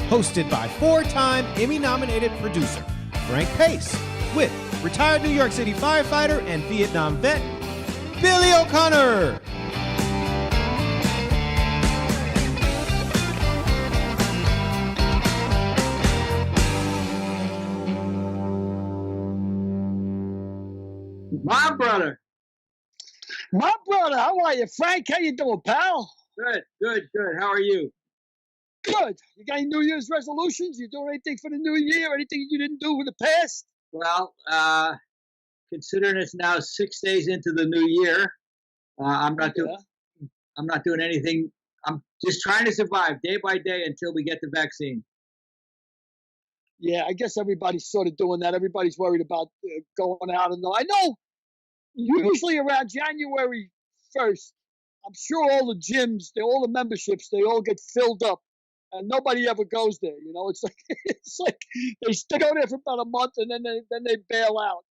hosted by 4-time Emmy-nominated producer Frank Pace, with retired New York City firefighter and Vietnam vet Billy O'Connor. My brother. My brother, how are you, Frank? How you doing, pal? Good. How are you? Good. You got any New Year's resolutions? You doing anything for the new year? Anything you didn't do in the past? Well, considering it's now 6 days into the new year, I'm not doing anything. I'm just trying to survive day by day until we get the vaccine. Yeah, I guess everybody's sort of doing that. Everybody's worried about going out. And I know usually around January 1st, I'm sure all the gyms, all the memberships, they all get filled up, and nobody ever goes there. You know, it's like they go there for about a month and then they bail out.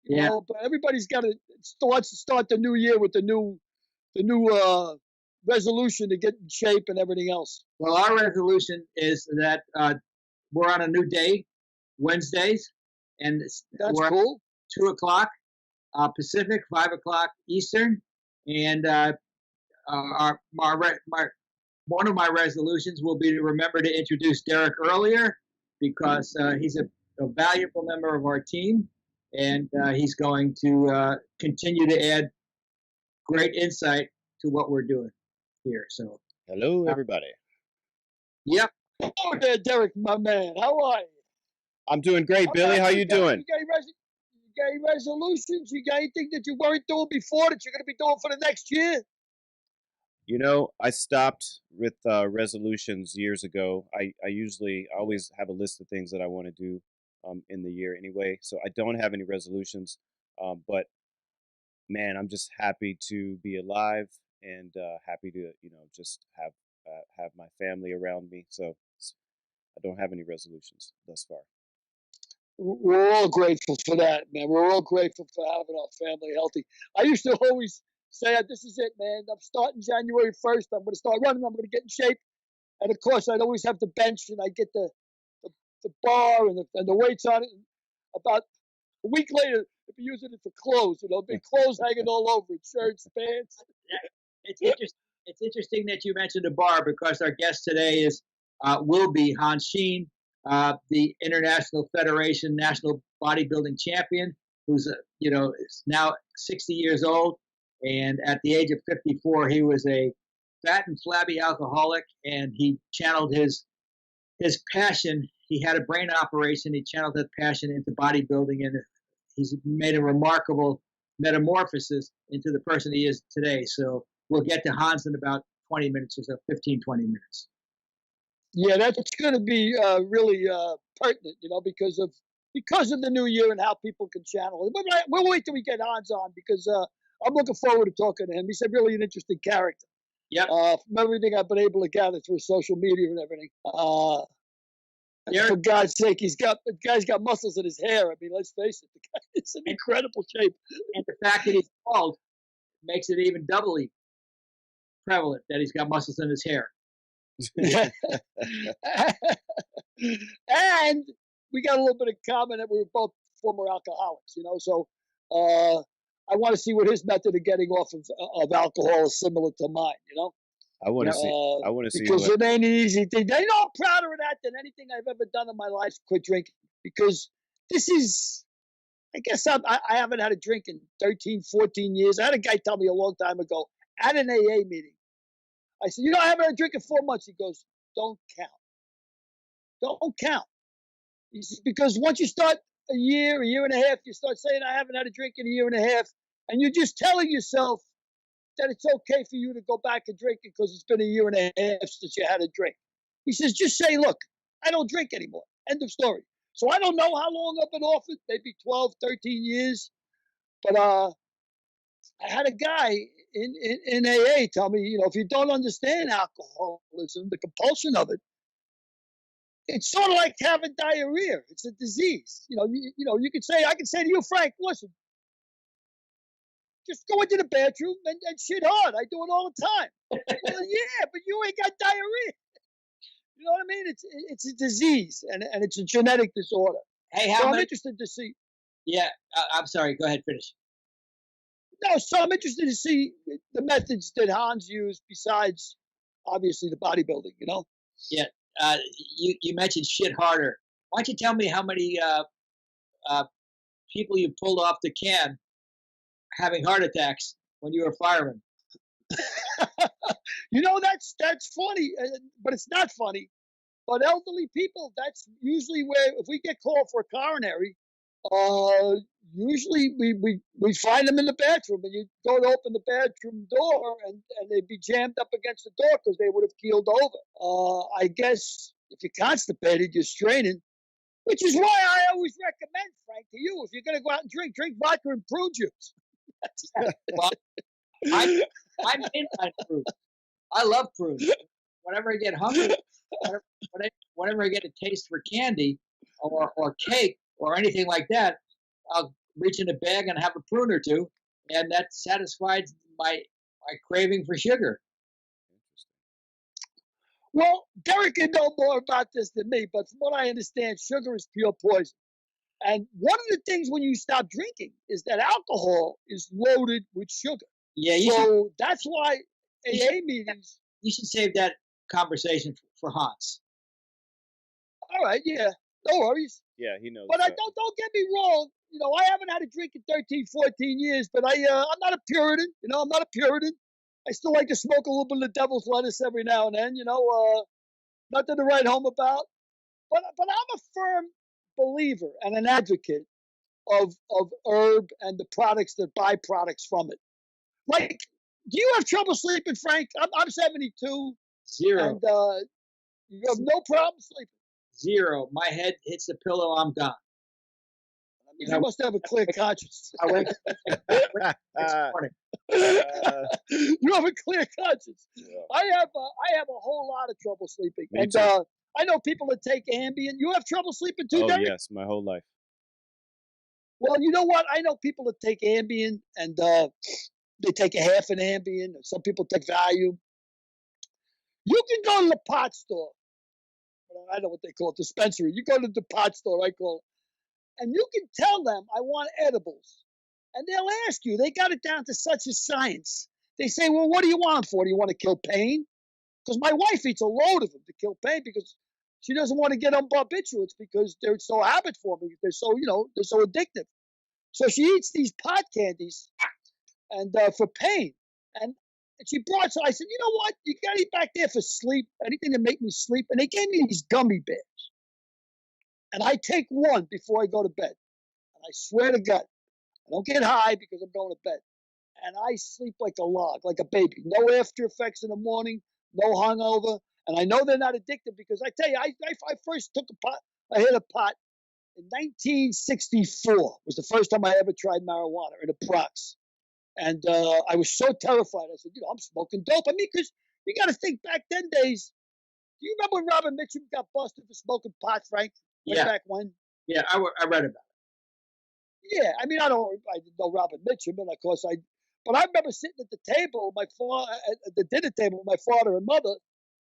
You know, but everybody's got to start the new year with the new resolution to get in shape and everything else. Well, our resolution is that we're on a new day, Wednesdays, and that's cool. 2 o'clock Pacific, 5 o'clock Eastern, and one of my resolutions will be to remember to introduce Derek earlier, because he's a valuable member of our team, and he's going to continue to add great insight to what we're doing here. So, hello, everybody. Yep. Oh, there, Derek, my man. How are you? I'm doing great, Billy. How you doing? You got any resolutions? You got anything that you weren't doing before that you're going to be doing for the next year? You know, I stopped with resolutions years ago. I always have a list of things that I want to do in the year anyway. So I don't have any resolutions. But man, I'm just happy to be alive and happy to, just have my family around me. So I don't have any resolutions thus far. We're all grateful for that, man. We're all grateful for having our family healthy. I used to always say, this is it, man. I'm starting January 1st. I'm going to start running. I'm going to get in shape. And, of course, I'd always have the bench, and I'd get the bar and the weights on it. And about a week later, I'd be using it for clothes, big clothes hanging all over it, shirts, pants. Yeah, it's interesting that you mentioned the bar, because our guest today will be Sheen, the International Federation National Bodybuilding Champion, who's is now 60 years old, and at the age of 54, he was a fat and flabby alcoholic, and he channeled his passion. He had a brain operation. He channeled that passion into bodybuilding, and he's made a remarkable metamorphosis into the person he is today. So we'll get to Hans in about 20 minutes or so, 15, 20 minutes. Yeah, that's going to be really pertinent, because of the new year and how people can channel it. We'll wait till we get Hans on, because I'm looking forward to talking to him. He's really an interesting character. Yeah. From everything I've been able to gather through social media and everything. For God's sake, the guy's got muscles in his hair. I mean, let's face it, the guy is in incredible shape. And the fact that he's bald makes it even doubly prevalent that he's got muscles in his hair. And we got a little bit in common that we were both former alcoholics, so I want to see what his method of getting off of alcohol is similar to mine, I want to see because it ain't an easy thing. They know I'm prouder of that than anything I've ever done in my life. Quit drinking, because this is, I guess I haven't had a drink in 13, 14 years. I had a guy tell me a long time ago at an AA meeting. I said, I haven't had a drink in 4 months. He goes, don't count. Don't count. He says, because once you start a year and a half, you start saying, I haven't had a drink in a year and a half. And you're just telling yourself that it's okay for you to go back and drink because it's been a year and a half since you had a drink. He says, just say, look, I don't drink anymore. End of story. So I don't know how long I've been off it, maybe 12, 13 years. But I had a guy in AA tell me, if you don't understand alcoholism, the compulsion of it, it's sort of like having diarrhea. It's a disease. You could say, I can say to you, Frank, listen, just go into the bathroom and shit hard. I do it all the time. Well, yeah, but you ain't got diarrhea. You know what I mean? It's a disease, and it's a genetic disorder. Hey, So how I'm many? interested to see. Yeah, I'm sorry. Go ahead, finish. No, so I'm interested to see the methods that Hans used besides, obviously, the bodybuilding. You know? Yeah, you mentioned shit harder. Why don't you tell me how many people you pulled off the can having heart attacks when you were a fireman? You know, that's funny, but it's not funny. But elderly people, that's usually where, if we get called for a coronary, usually we find them in the bathroom, and you go to open the bathroom door, and they'd be jammed up against the door because they would have keeled over. I guess if you're constipated, you're straining, which is why I always recommend, Frank, to you, if you're going to go out and drink vodka and prune juice. Well, I'm mainline fruit. I love prunes. Whenever I get hungry, whenever I get a taste for candy or cake or anything like that, I'll reach in a bag and have a prune or two, and that satisfies my craving for sugar. Well, Derek can know more about this than me, but from what I understand, sugar is pure poison. And one of the things when you stop drinking is that alcohol is loaded with sugar. Yeah, So that's why AA meetings. You should save that conversation for Hans. All right, yeah, no worries. Yeah, he knows. But don't get me wrong. You know, I haven't had a drink in 13, 14 years, but I'm not a Puritan. You know, I'm not a Puritan. I still like to smoke a little bit of devil's lettuce every now and then. You know, nothing to write home about. But I'm a firm believer and an advocate of herb and the products that byproducts from it. Like, do you have trouble sleeping, Frank? I'm 72. Zero. And you have no problem sleeping. Zero. My head hits the pillow, I'm gone. You must have a clear conscience. I went this morning. You have a clear conscience. Yeah. I have a whole lot of trouble sleeping. Me And too. I know people that take Ambien. You have trouble sleeping too, Oh Derek? yes, my whole life. Well, you know what? I know people that take Ambien, and they take a half an Ambien. Some people take Valium. You can go to the pot store. I know what they call it, dispensary. You go to the pot store, I call it, and you can tell them, I want edibles. And they'll ask you, they got it down to such a science. They say, well, what do you want for? Do you want to kill pain? Because my wife eats a load of them to kill pain because she doesn't want to get on barbiturates because they're so habit forming. They're so, they're so addictive. So she eats these pot candies and for pain. And she brought, so I said, you know what? You got to eat back there for sleep, anything to make me sleep. And they gave me these gummy bears. And I take one before I go to bed. And I swear to God, I don't get high because I'm going to bed. And I sleep like a log, like a baby. No after effects in the morning, no hungover. And I know they're not addictive because I tell you, I first took a pot, I hit a pot in 1964 was the first time I ever tried marijuana in the Bronx. And I was so terrified. I said, I'm smoking dope. I mean, because you got to think back then days. Do you remember when Robin Mitchum got busted for smoking pot, Frank? Way back when? Yeah, I read about it. Yeah, I mean, I didn't know Robin Mitchum, and of course but I remember sitting at the table, at the dinner table with my father and mother,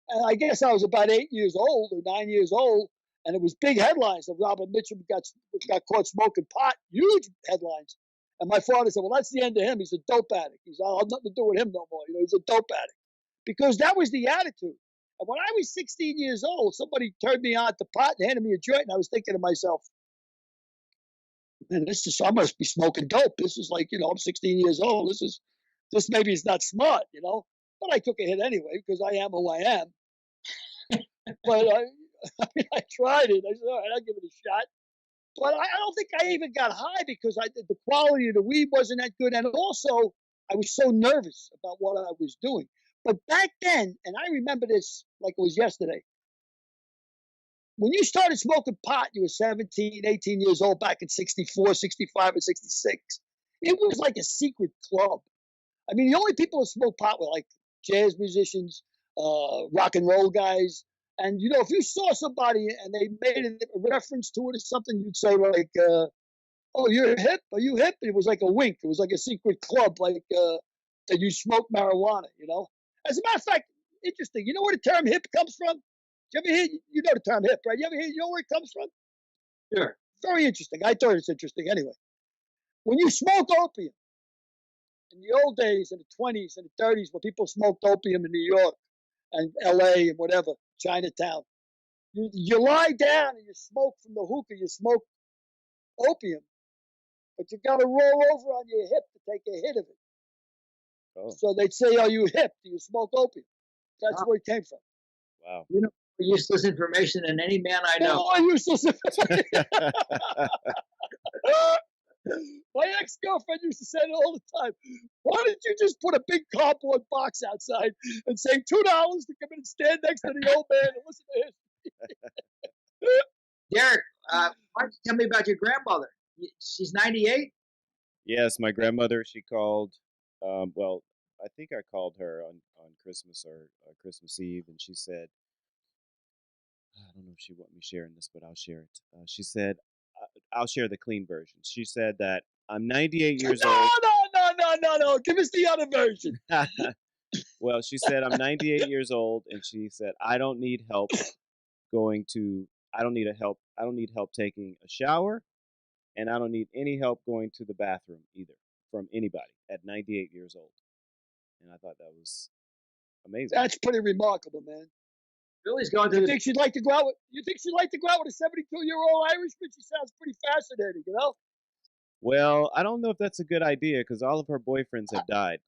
and I guess I was about 8 years old or 9 years old, and it was big headlines that Robin Mitchum got caught smoking pot, huge headlines. And my father said, well, that's the end of him. He's a dope addict. I'll have nothing to do with him no more. He's a dope addict. Because that was the attitude. And when I was 16 years old, somebody turned me on to pot and handed me a joint, and I was thinking to myself, man, I must be smoking dope. This is like, I'm 16 years old. This maybe is not smart, But I took a hit anyway because I am who I am. But I tried it. I said, all right, I'll give it a shot. But I don't think I even got high because the quality of the weed wasn't that good. And also, I was so nervous about what I was doing. But back then, and I remember this like it was yesterday, when you started smoking pot, you were 17, 18 years old back in 64, 65, and 66. It was like a secret club. I mean, the only people who smoked pot were like jazz musicians, rock and roll guys. And, if you saw somebody and they made a reference to it or something, you'd say like, oh, you're hip? Are you hip? And it was like a wink. It was like a secret club, like that you smoke marijuana, As a matter of fact, interesting. You know where the term hip comes from? you ever hear, you know the term hip, right? You know where it comes from? Sure. Very interesting. I thought it's interesting anyway. When you smoke opium, in the old days, in the 20s and the 30s, when people smoked opium in New York and LA and whatever, Chinatown, you lie down and you smoke from the hookah, you smoke opium, but you got to roll over on your hip to take a hit of it. Oh, So they'd say, "Are you hip? Do you smoke opium?" That's where it came from. wow. You know, useless information, and any man I know. Oh, useless. My ex-girlfriend used to say it all the time. Why didn't you just put a big cardboard box outside and say $2 to come in and stand next to the old man and listen to his? Derek, why don't you tell me about your grandmother? She's 98? Yes, my grandmother, she called, well, I think I called her on Christmas or Christmas Eve, and she said, I don't know if she want me sharing this, but I'll share it. She said, I'll share the clean version. She said that I'm 98 years old. No. Give us the other version. Well, she said I'm 98 years old, and she said I don't need help I don't need help taking a shower, and I don't need any help going to the bathroom either from anybody at 98 years old. And I thought that was amazing. That's pretty remarkable, man. Billy's going to You think she'd like to go out with? You think she'd like to go out with a 72-year-old Irishman? She sounds pretty fascinating, you know. Well, I don't know if that's a good idea because all of her boyfriends have died.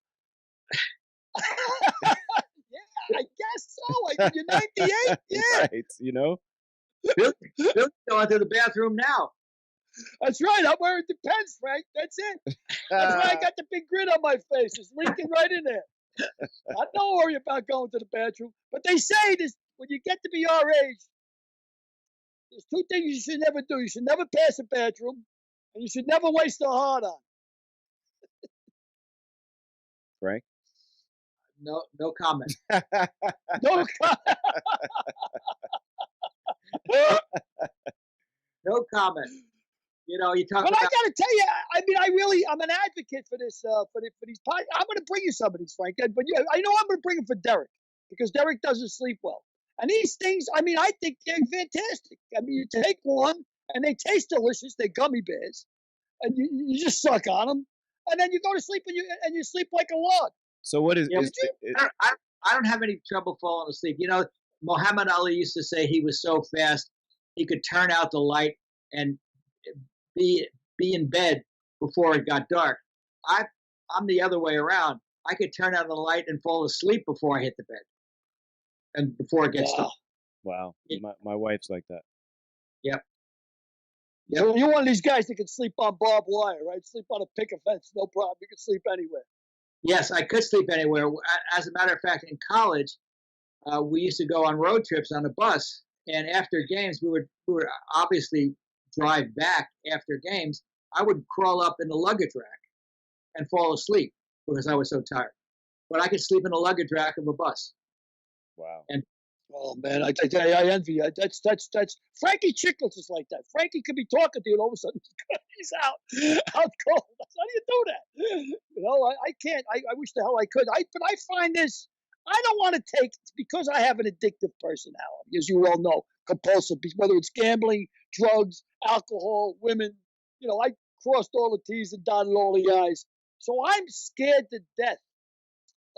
Yeah, I guess so. Like, you're 98. Yeah, Right, you know? Billy's going to the bathroom now. that's right. I'm wearing the pants, Frank. That's it. That's why I got the big grin on my face. It's leaking right in there. I don't worry about going to the bathroom. But they say this when you get to be our age, there's two things you should never do. You should never pass a bathroom, and you should never waste a hard on. Frank? No comment. No, No comment. You know, you talk but about. I got to tell you, I mean, I'm an advocate for this, for these podcasts. I'm going to bring you some of these, Frank. But yeah, I know I'm going to bring them for Derek because Derek doesn't sleep well. And these things, I mean, I think they're fantastic. I mean, you take one and they taste delicious. They're gummy bears, and you just suck on them, and then you go to sleep and you sleep like a log. So what is, Yeah, is I don't have any trouble falling asleep. You know, Muhammad Ali used to say he was so fast he could turn out the light and be in bed before it got dark. I'm the other way around. I could turn out the light and fall asleep before I hit the bed, and before it gets dark. wow, my wife's like that. Yep. You're one of these guys that can sleep on barbed wire, right? Sleep on a picket fence, no problem. You can sleep anywhere. Yes, I could sleep anywhere. As a matter of fact, in college, we used to go on road trips on a bus, and after games, we would obviously drive back after games. I would crawl up in the luggage rack and fall asleep because I was so tired. But I could sleep in the luggage rack of a bus. Wow. And Oh man, I envy you. That's Frankie Chicklets is like that. Frankie could be talking to you, and all of a sudden he's out cold. How do you do that? You know, I can't. I wish the hell I could. But I find this. I don't want to take because I have an addictive personality, as you all know, compulsive. Whether it's gambling, drugs, alcohol, women. You know, I crossed all the T's and dotted all the I's. So I'm scared to death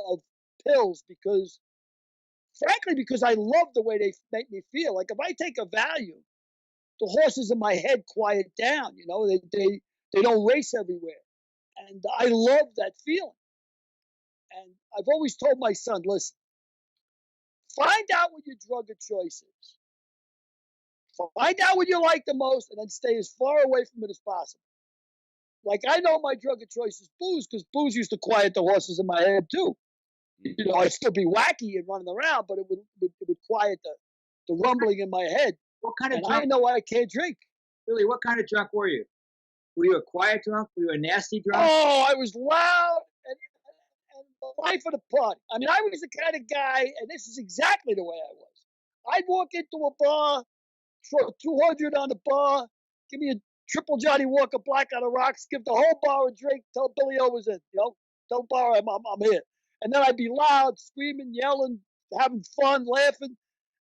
of pills frankly, because I love the way they make me feel. Like if I take a Valium, the horses in my head quiet down. You know, they don't race everywhere, and I love that feeling. And I've always told my son, listen, find out what your drug of choice is. Find out what you like the most, and then stay as far away from it as possible. Like I know my drug of choice is booze because booze used to quiet the horses in my head too. You know, I'd still be wacky and running around, but it would quiet the rumbling in my head. what kind of And drunk? I know I can't drink. Really, what kind of drunk were you? Were you a quiet drunk? Were you a nasty drunk? Oh, I was loud and the life of the party. I mean, I was the kind of guy, and this is exactly the way I was. I'd walk into a bar, throw 200 on the bar, give me a triple Johnny Walker Black on the rocks, give the whole bar a drink, tell Billy O was in. You know, tell bar I'm here. And then I'd be loud, screaming, yelling, having fun, laughing.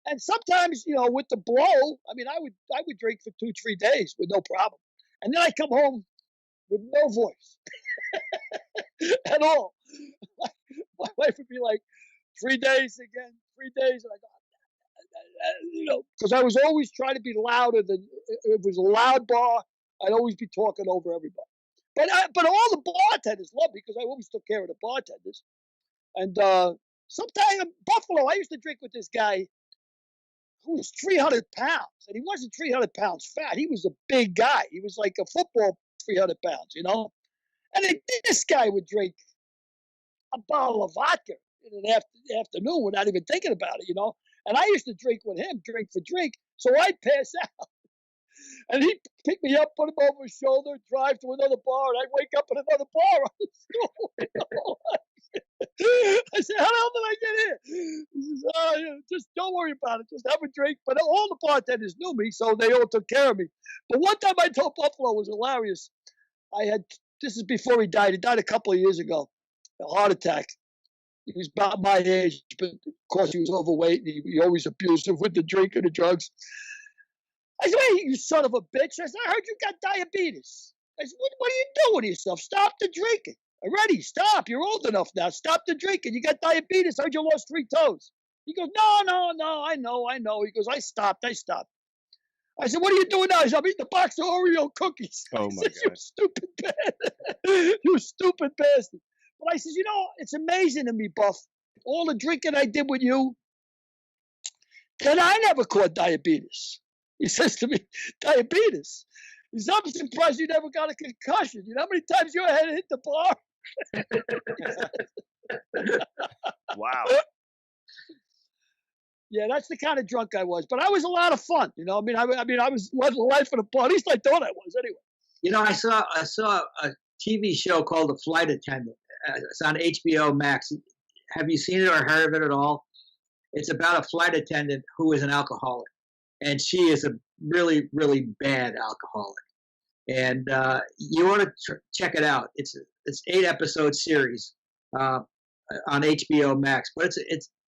And sometimes, with the blow, I mean, I would drink for 2-3 days with no problem, and then I come home with no voice at all. My wife would be like, 3 days again, 3 days, and I go, because I was always trying to be louder than if it was a loud bar. I'd always be talking over everybody. But all the bartenders loved me because I always took care of the bartenders. And sometimes in Buffalo, I used to drink with this guy who was 300 pounds, and he wasn't 300 pounds fat. He was a big guy. He was like a football 300 pounds, And this guy would drink a bottle of vodka in an afternoon without even thinking about it, And I used to drink with him, drink for drink, so I'd pass out. And he'd pick me up, put him over his shoulder, drive to another bar, and I'd wake up at another bar on the stool. I said, how the hell did I get here? He says, just don't worry about it. Just have a drink. But all the bartenders knew me, so they all took care of me. But one time I told Buffalo, it was hilarious. This is before he died. He died a couple of years ago, a heart attack. He was about my age, but of course he was overweight, and he always abusive with the drink and the drugs. I said, hey, you son of a bitch. I said, I heard you got diabetes. I said, what are you doing with yourself? Stop the drinking. Already, stop. You're old enough now. Stop the drinking. You got diabetes. I heard you lost 3 toes. He goes, no, I know. He goes, I stopped. I said, what are you doing now? He said, I'm eating a box of Oreo cookies. Oh, my I said, God. you stupid bastard. You stupid bastard. But I says, it's amazing to me, Buff. All the drinking I did with you, then I never caught diabetes. He says to me, diabetes? He says, I'm surprised you never got a concussion. You know how many times your head hit the bar? Wow. Yeah, that's the kind of drunk I was. But I was a lot of fun. I was living the life of the bar. At least I thought I was anyway. I saw a TV show called The Flight Attendant. It's on HBO Max. Have you seen it or heard of it at all? It's about a flight attendant who is an alcoholic, and she is a really, really bad alcoholic. And you want to check it out. It's 8-episode series on HBO Max, but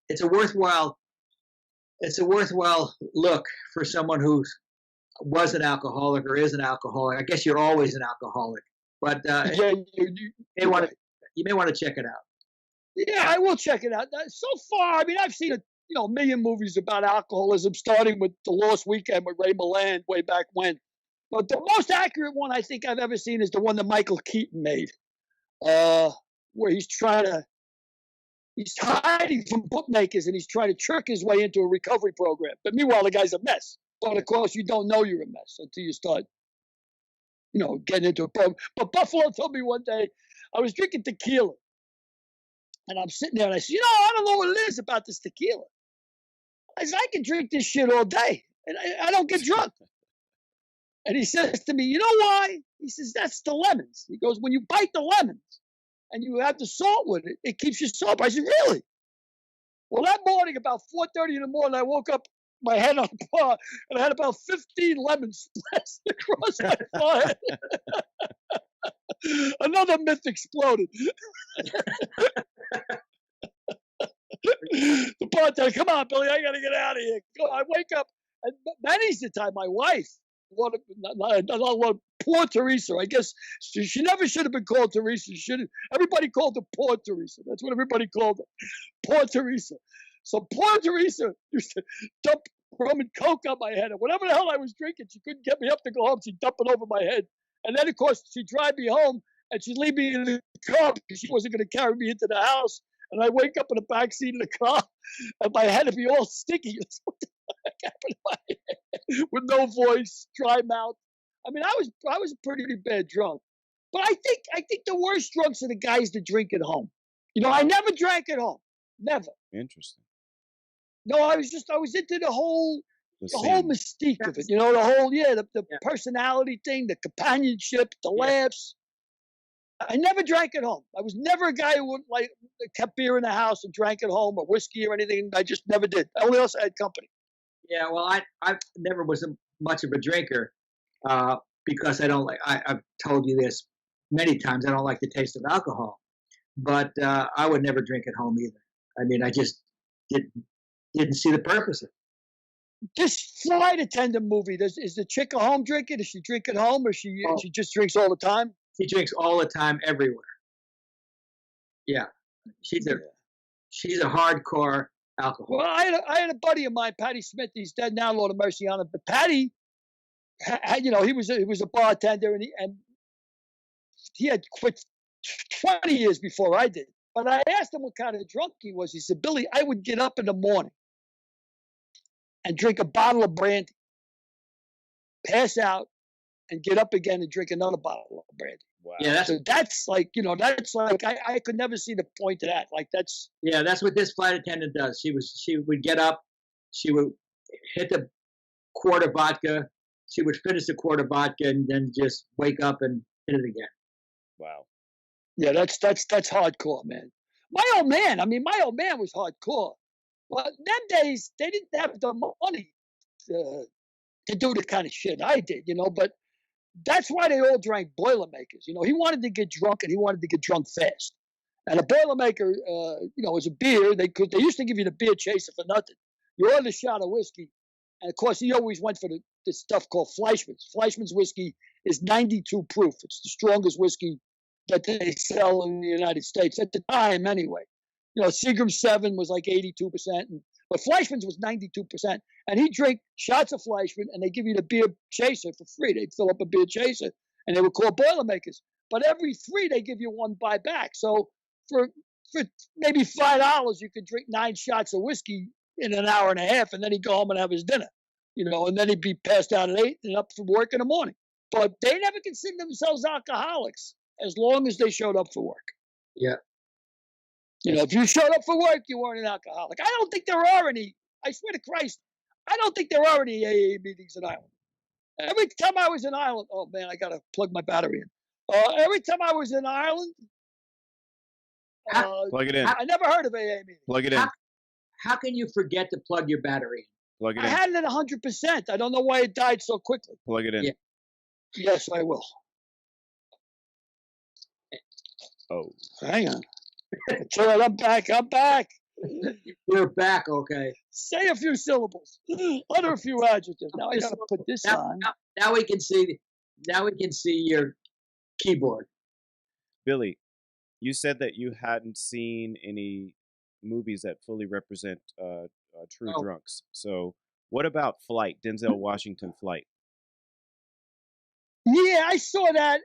it's a worthwhile look for someone who was an alcoholic or is an alcoholic. I guess you're always an alcoholic, but you may want to check it out. Yeah, I will check it out. So far, I've seen a million movies about alcoholism, starting with The Lost Weekend with Ray Milland way back when. But the most accurate one I think I've ever seen is the one that Michael Keaton made, where he's hiding from bookmakers and he's trying to trick his way into a recovery program. But meanwhile, the guy's a mess. But of course, you don't know you're a mess until you start, getting into a program. But Buffalo told me one day, I was drinking tequila. And I'm sitting there and I said, I don't know what it is about this tequila. I said, I can drink this shit all day and I don't get drunk. And he says to me, you know why? He says, that's the lemons. He goes, when you bite the lemons and you have the salt with it, it keeps you sober. I said, really? Well, that morning, about 4:30 in the morning, I woke up, my head on the bar, and I had about 15 lemons splashed across my forehead. Another myth exploded. The bartender, come on, Billy, I got to get out of here. I wake up, and many's the time my wife, poor Teresa, I guess she never should have been called Teresa. Everybody called her Poor Teresa. That's what everybody called her, Poor Teresa. So poor Teresa used to dump rum and coke on my head. And whatever the hell I was drinking, she couldn't get me up to go home. She'd dump it over my head. And then, of course, she'd drive me home, and she'd leave me in the car because she wasn't going to carry me into the house. And I wake up in the back seat of the car, and my head would be all sticky. What the heck happened to my head? With no voice, dry mouth. I was a pretty bad drunk. But I think the worst drunks are the guys that drink at home. I never drank at home. Never. Interesting. No, I was into the whole mystique of it. The personality thing, the companionship, the laughs. I never drank at home. I was never a guy who kept beer in the house and drank at home or whiskey or anything. I just never did. I only also had company. Yeah, well, I never was much of a drinker because I don't like. I've told you this many times. I don't like the taste of alcohol, but I would never drink at home either. I just didn't see the purpose of it. This flight attendant movie, is the chick a home drinker? Does she drink at home, or she just drinks all the time? She drinks all the time, everywhere. Yeah, she's a hardcore alcoholic. Well, I had a buddy of mine, Patty Smith. He's dead now, Lord have mercy on him. But Patty, he was a bartender, and he had quit 20 years before I did. But I asked him what kind of drunk he was. He said, Billy, I would get up in the morning and drink a bottle of brandy, pass out, and get up again and drink another bottle of brandy. Wow. Yeah, that's like I could never see the point of that. Like that's what this flight attendant does. She would get up, she would hit the quart of vodka, she would finish the quart of vodka, and then just wake up and hit it again. Wow. Yeah, that's hardcore, man. My old man was hardcore. But them days, they didn't have the money to do the kind of shit I did, But that's why they all drank Boilermakers. He wanted to get drunk, and he wanted to get drunk fast. And a Boilermaker, was a beer. They used to give you the beer chaser for nothing. You ordered a shot of whiskey, and of course, he always went for this stuff called Fleischmann's. Fleischmann's whiskey is 92 proof. It's the strongest whiskey that they sell in the United States at the time, anyway. Seagram's 7 was like 82%, but Fleischmann's was 92%. And he'd drink shots of Fleischmann, and they give you the beer chaser for free. They'd fill up a beer chaser, and they were called Boilermakers. But every 3, they give you 1 buy back. So for maybe $5, you could drink 9 shots of whiskey in an hour and a half, and then he'd go home and have his dinner. And then he'd be passed out at 8 and up for work in the morning. But they never considered themselves alcoholics as long as they showed up for work. Yeah. If you showed up for work, you weren't an alcoholic. I don't think there are any. I swear to Christ, I don't think there are any AA meetings in Ireland. Every time I was in Ireland, oh man, I gotta plug my battery in. Every time I was in Ireland, plug it in. I never heard of AA meetings. Plug it in. How can you forget to plug your battery in? Plug it in. I had it at 100%. I don't know why it died so quickly. Plug it in. Yeah. Yes, I will. Oh, hang on. Turn, I'm back. You're back, okay. Say a few syllables. Utter a few adjectives. Now I gotta put this on. Now we can see. Now we can see your keyboard. Billy, you said that you hadn't seen any movies that fully represent true drunks. So, what about Flight? Denzel Washington Flight. Yeah, I saw that.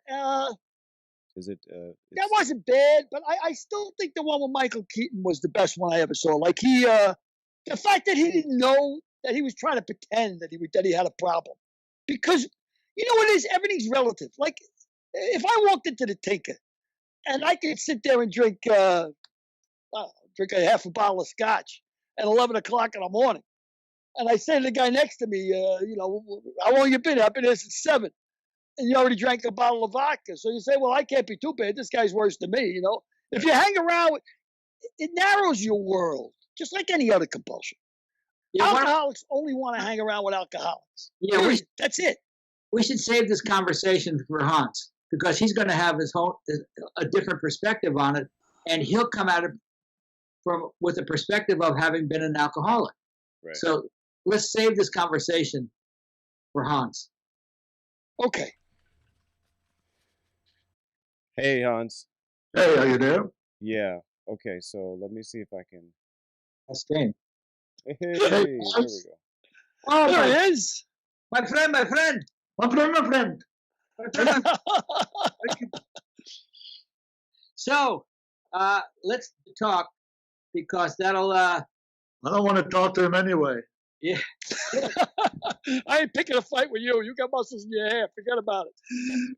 Is it? That wasn't bad, but I still think the one with Michael Keaton was the best one I ever saw. Like the fact that he didn't know that he was trying to pretend that he had a problem, because you know what it is, everything's relative. Like if I walked into the Tinker and I could sit there and drink a half a bottle of scotch at 11 o'clock in the morning, and I say to the guy next to me, how long you been? I've been here since 7. And you already drank a bottle of vodka. So you say, well, I can't be too bad. This guy's worse than me, If you hang around, it narrows your world, just like any other compulsion. Yeah, alcoholics only want to hang around with alcoholics. Yeah, that's it. We should save this conversation for Hans, because he's going to have a different perspective on it, and he'll come at it with a perspective of having been an alcoholic. Right. So let's save this conversation for Hans. Okay. Hey, Hans. Hey, are you there? Yeah. Okay, so let me see if I can. That's game. Hey, there we go. Oh, there it is. My friend. So, let's talk, because that'll. I don't want to talk to him anyway. Yeah. I ain't picking a fight with you. You got muscles in your hair. Forget about it.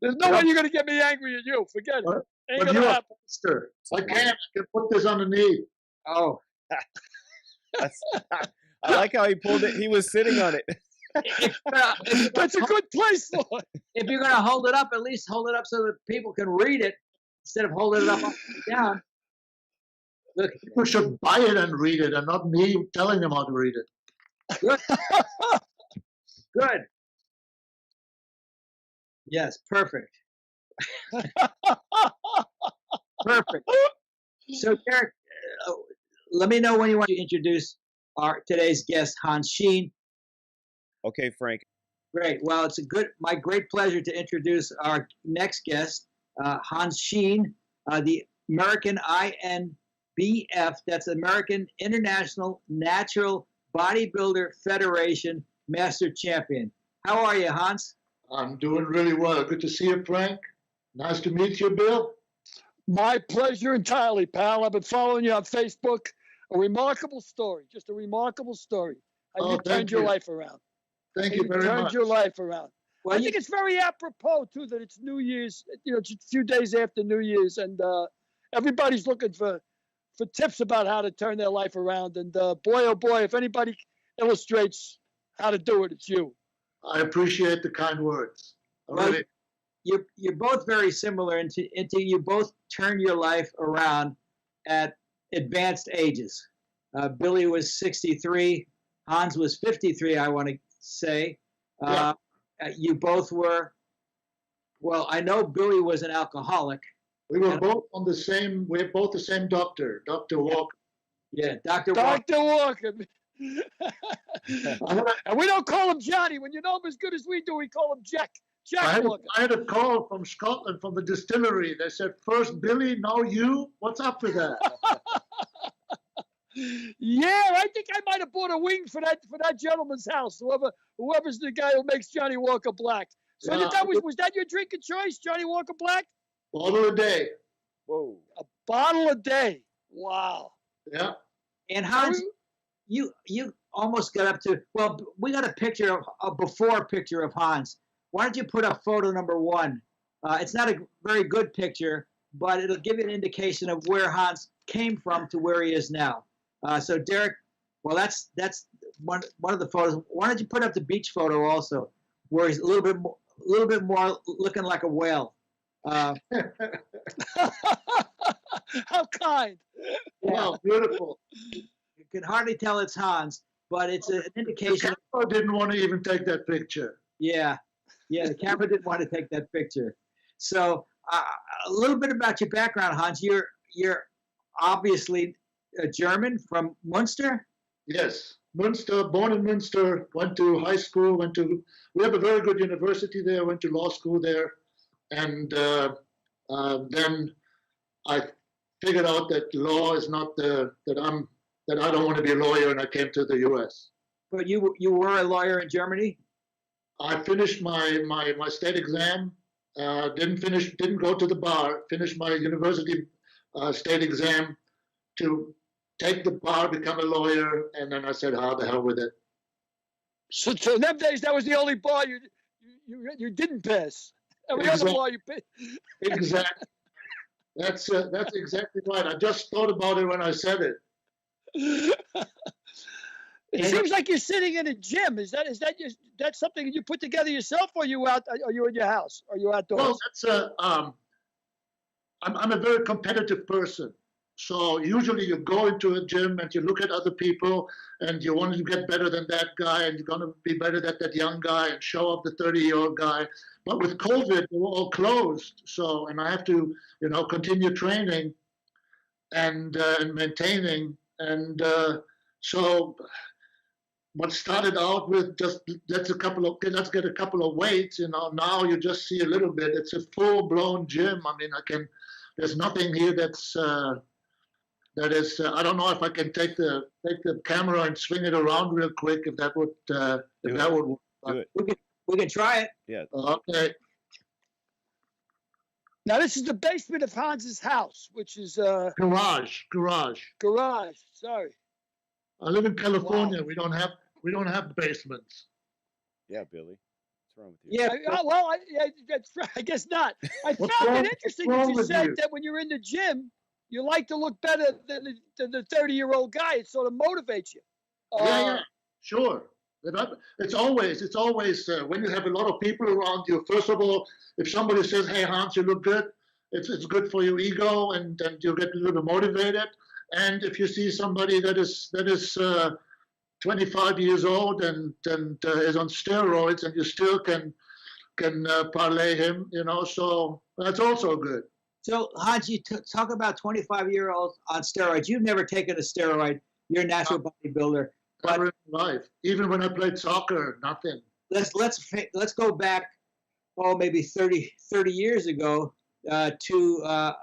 There's no way you're going to get me angry at you. Forget it. Ain't going to happen. Mister, I can put this on the knee. Oh. I like how he pulled it. He was sitting on it. That's a good place for it. If you're going to hold it up, at least hold it up so that people can read it instead of holding it up and down. Look. People should buy it and read it, and not me telling them how to read it. Good. Good. Yes, perfect. Perfect. So, Derek, let me know when you want to introduce today's guest, Hans Sheen. Okay, Frank. Great. Well, it's my great pleasure to introduce our next guest, Hans Sheen, the American INBF, that's American International Natural Bodybuilder Federation Master Champion. How are you, Hans? I'm doing really well. Good to see you, Frank. Nice to meet you, Bill. My pleasure entirely, pal. I've been following you on Facebook. A remarkable story, just a remarkable story. How you turned your life around. Thank you very turned much. your life around. Well, I think it's very apropos too that it's New Year's. Just a few days after New Year's, and everybody's looking for tips about how to turn their life around. And boy, oh boy, if anybody illustrates how to do it, it's you. I appreciate the kind words. Really. You're both very similar into you both turn your life around at advanced ages. Billy was 63. Hans was 53, I want to say. Yeah. You both were, well, I know Billy was an alcoholic. We were both on the same, we're both the same doctor, Dr. Walker. Yeah, Dr. Walker. Dr. Walker. And we don't call him Johnny. When you know him as good as we do, we call him Jack. Jack Walker. I had a call from Scotland, from the distillery. They said, first Billy, now you? What's up with that? Yeah, I think I might have bought a wing for that gentleman's house. Whoever's the guy who makes Johnny Walker Black. So Yeah. was that your drink of choice, Johnny Walker Black? Bottle a day. Whoa. A bottle a day. Wow. Yeah. And Hans, you almost got up to, well, we got a before picture of Hans. Why don't you put up photo number 1? It's not a very good picture, but it'll give you an indication of where Hans came from to where he is now. So Derek, well, that's one of the photos. Why don't you put up the beach photo also, where he's a little bit more looking like a whale. How kind. Wow, beautiful. You can hardly tell it's Hans, but it's an The indication. camera didn't want to even take that picture. Yeah, the camera didn't want to take that picture. So a little bit about your background, Hans. You're obviously a German from Munster. Yes, Münster, born in Münster, went to high school, we have a very good university there, went to law school there. And then I figured out that law is not that I don't want to be a lawyer, and I came to the U.S. But you were a lawyer in Germany? I finished my state exam, didn't go to the bar, finished my university state exam to take the bar, become a lawyer, and then I said, how the hell with it. So in them days, that was the only bar you didn't pass. Every other bar you passed. Exactly. That's exactly right. I just thought about it when I said it. It seems like you're sitting in a gym. Is that something you put together yourself, or you in your house, or you outdoors? Well, I'm a very competitive person. So usually you go into a gym and you look at other people and you want to get better than that guy and you're going to be better than that young guy and show off the 30-year-old guy. But with COVID, they were all closed. So, and I have to, continue training and maintaining. And so what started out with just let's get a couple of weights, now you just see a little bit. It's a full-blown gym. I mean, there's nothing here that is, I don't know if I can take the camera and swing it around real quick, if that would work. Do it. We can try it. Yeah. Okay. Now this is the basement of Hans's house, which is Garage. garage. Sorry. I live in California. Wow. We don't have basements. Yeah, Billy. What's wrong with you? Yeah. I guess not. I What's found wrong- it interesting what's that wrong you with said you? that when you're in the gym, you like to look better than the 30-year-old guy. It sort of motivates you. Yeah, sure. It's always when you have a lot of people around you. First of all, if somebody says, "Hey Hans, you look good," it's good for your ego, and you get a little bit motivated. And if you see somebody that is 25 years old and is on steroids, and you still can parlay him, so that's also good. So Hans, you talk about 25-year-olds on steroids. You've never taken a steroid. You're a natural bodybuilder. Never in life. Even when I played soccer, nothing. Let's go back, maybe 30 years ago to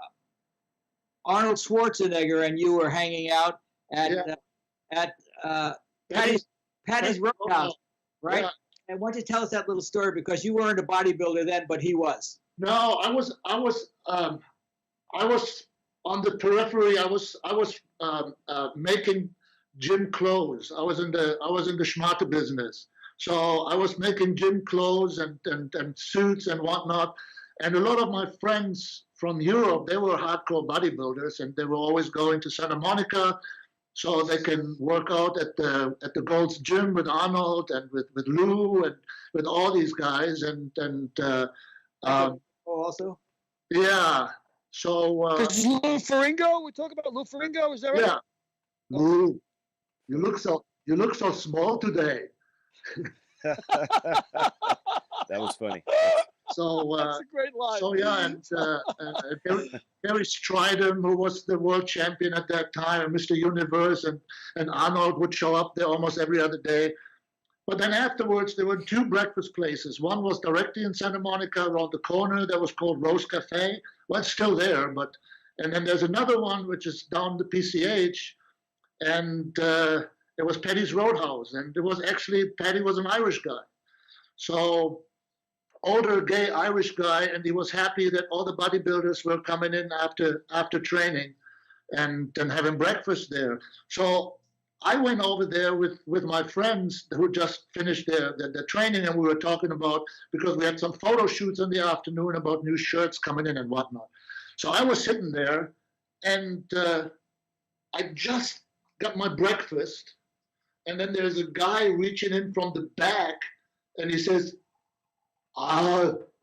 Arnold Schwarzenegger, and you were hanging out at Patty's Roadhouse, right? Yeah. And why don't you tell us that little story, because you weren't a bodybuilder then, but he was. No, I was on the periphery. I was making gym clothes. I was in the schmata business. So I was making gym clothes and suits and whatnot. And a lot of my friends from Europe, they were hardcore bodybuilders, and they were always going to Santa Monica so they can work out at the Gold's Gym with Arnold and with Lou and with all these guys. And also? Yeah. So This is Lou Ferrigno. We're talking about Lou Ferrigno. Is that right? Yeah. Lou, you look so small today. That was funny. So That's a great line. so yeah, and Gary Stridham, who was the world champion at that time, and Mr. Universe, and Arnold would show up there almost every other day. But then afterwards, there were two breakfast places. One was directly in Santa Monica around the corner that was called Rose Cafe. Well, it's still there, and then there's another one which is down the PCH, and it was Paddy's Roadhouse, and it was actually, Paddy was an Irish guy. So older gay Irish guy, and he was happy that all the bodybuilders were coming in after training and having breakfast there. So I went over there with my friends who just finished their training, and we were talking about, because we had some photo shoots in the afternoon about new shirts coming in and whatnot. So I was sitting there, and I just got my breakfast, and then there's a guy reaching in from the back, and he says,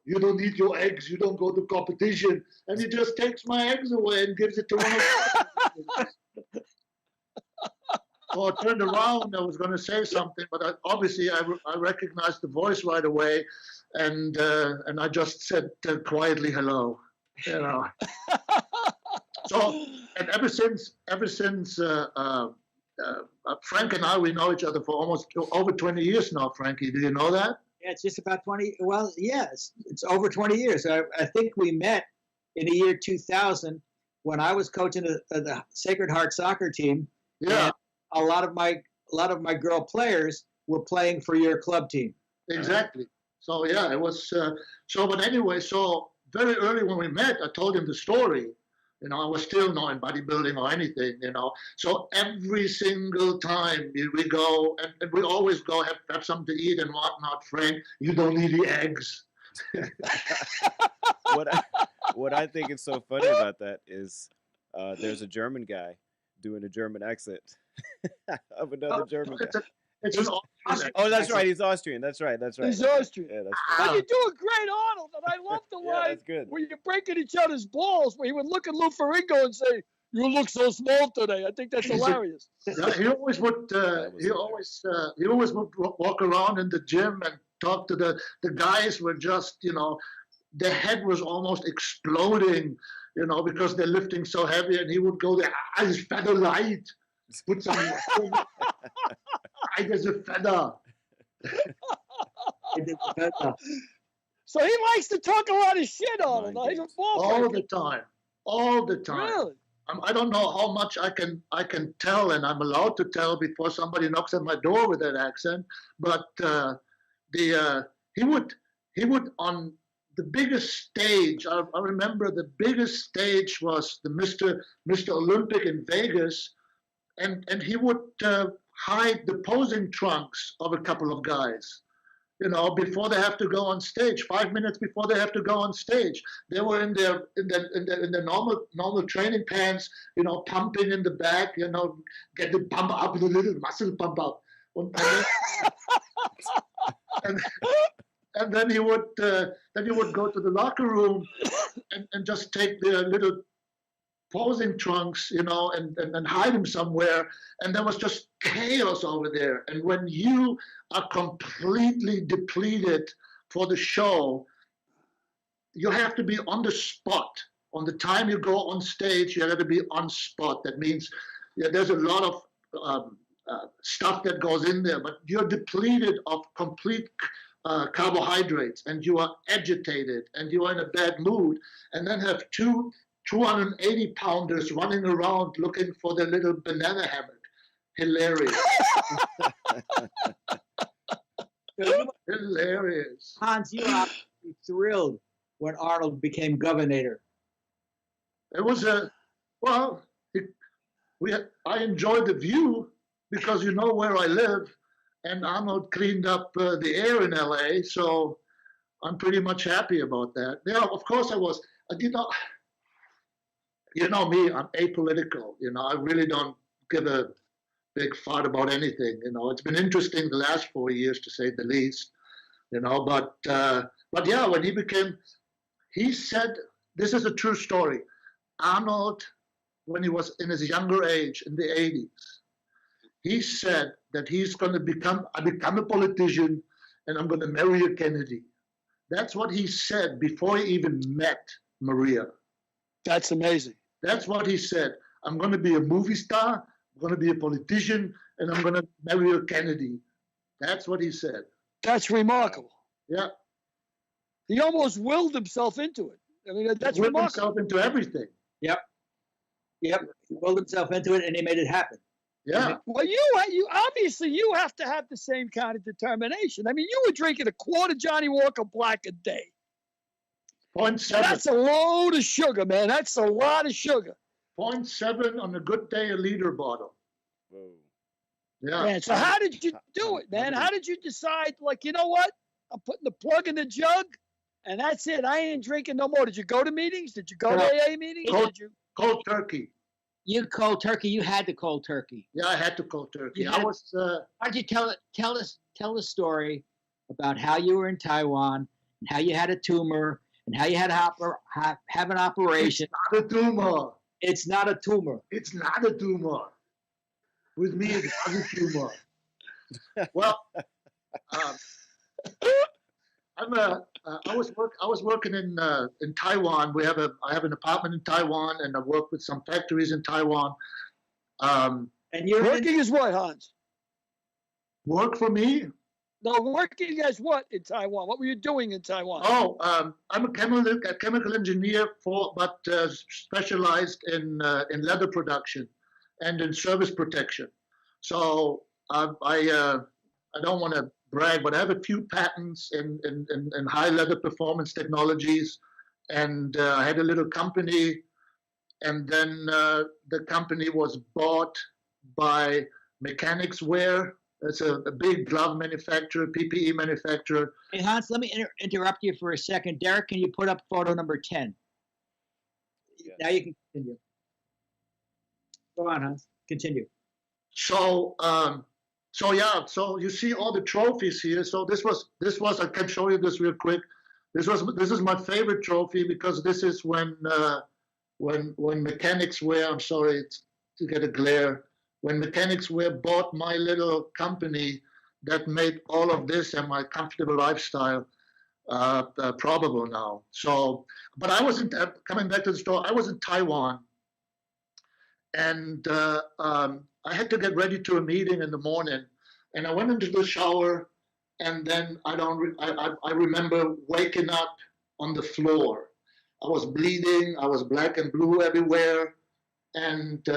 you don't eat your eggs, you don't go to competition. And he just takes my eggs away and gives it to one of them. So I turned around, I was going to say something, but obviously I recognized the voice right away, and I just said quietly, hello. You know. So, and ever since Frank and I, we know each other for almost over 20 years now, Frankie. Do you know that? Yeah, it's just about 20. Well, yes, it's over 20 years. I think we met in the year 2000 when I was coaching the Sacred Heart soccer team. Yeah. A lot of my girl players were playing for your club team. Exactly. So yeah, it was. But anyway, so very early when we met, I told him the story. You know, I was still not in bodybuilding or anything, you know. So every single time we go, and we always go have something to eat and whatnot, Frank, you don't eat the eggs. What I think is so funny about that is there's a German guy doing a German accent of another German guy. It's an Austrian. Oh, that's right. He's Austrian. That's right. He's Austrian. Yeah, that's But you do a great Arnold, and I love the line that's good. where you're breaking each other's balls, where he would look at Lou Ferrigno and say, "You look so small today." I think that's hilarious. Yeah, he always would. He always would walk around in the gym and talk to the guys. Were just, you know, their head was almost exploding, you know, because they're lifting so heavy. And he would go there, "It's feather light. Put some light as a feather." So he likes to talk a lot of shit on him. He's a ball All player. the time. Really? I don't know how much I can tell, and I'm allowed to tell before somebody knocks at my door with that accent. But he would on the biggest stage. I remember the biggest stage was the Mr. Olympic in Vegas, and he would hide the posing trunks of a couple of guys. You know, before they have to go on stage, 5 minutes before they have to go on stage, they were in their normal training pants, you know, pumping in the back, you know, get the pump up, the little muscle pump up, and then he would go to the locker room and just take their little posing trunks, you know, and hide them somewhere. And there was just chaos over there. And when you are completely depleted for the show, you have to be on the spot. On the time you go on stage, you have to be on spot. That means there's a lot of stuff that goes in there, but you're depleted of complete carbohydrates, and you are agitated, and you are in a bad mood, and then have 280 pounders running around looking for their little banana hammock. Hilarious. Hilarious. Hans, you are thrilled when Arnold became governor. It was I enjoyed the view because you know where I live, and Arnold cleaned up the air in LA, so I'm pretty much happy about that. Yeah, of course I was. You know me, I'm apolitical. I really don't give a big fart about anything. It's been interesting the last 4 years, to say the least. But yeah, when he said, this is a true story. Arnold, when he was in his younger age, in the 80s, he said that he's going to become a politician, and I'm going to marry a Kennedy. That's what he said before he even met Maria. That's amazing. That's what he said. I'm going to be a movie star, I'm going to be a politician, and I'm going to marry a Kennedy. That's what he said. That's remarkable. Yeah. He almost willed himself into it. I mean, that's willed remarkable. himself into everything. Yep. He willed himself into it, and he made it happen. Yeah. Well, you obviously you have to have the same kind of determination. I mean, you were drinking a quart of Johnny Walker Black a day. 0.7. That's a load of sugar, man. That's a lot of sugar. 0.7 on a good day, a liter bottle. Whoa. Yeah. Man, so how did you do it, man? How did you decide, like, you know what? I'm putting the plug in the jug, and that's it. I ain't drinking no more. Did you go to meetings? Did you go to AA meetings? Cold turkey. You cold turkey. You had to cold turkey. Yeah, I had to cold turkey. Why don't you tell the story about how you were in Taiwan and how you had a tumor and how you had to have an operation. It's not a tumor. It's not a tumor. It's not a tumor. With me, it's not a tumor. Well, I was working in Taiwan. I have an apartment in Taiwan, and I work with some factories in Taiwan. And you're working as what, Hans? Work for me? No, working as what in Taiwan? What were you doing in Taiwan? Oh, I'm a chemical engineer, but specialized in leather production and in service protection. So I don't want to brag, but I have a few patents in high leather performance technologies, and I had a little company, and then the company was bought by Mechanics Wear. It's a big glove manufacturer, PPE manufacturer. Hey, Hans, let me interrupt you for a second. Derek, can you put up photo number 10? Yeah. Now you can continue. Go on, Hans. Continue. So you see all the trophies here. So this was I can show you this real quick. This is my favorite trophy because this is when Mechanics Wear. I'm sorry to get a glare. When Mechanics Wear bought my little company that made all of this and my comfortable lifestyle probable now. So, but I wasn't coming back to the store. I was in Taiwan, and I had to get ready to a meeting in the morning, and I went into the shower, and then I remember waking up on the floor. I was bleeding. I was black and blue everywhere, and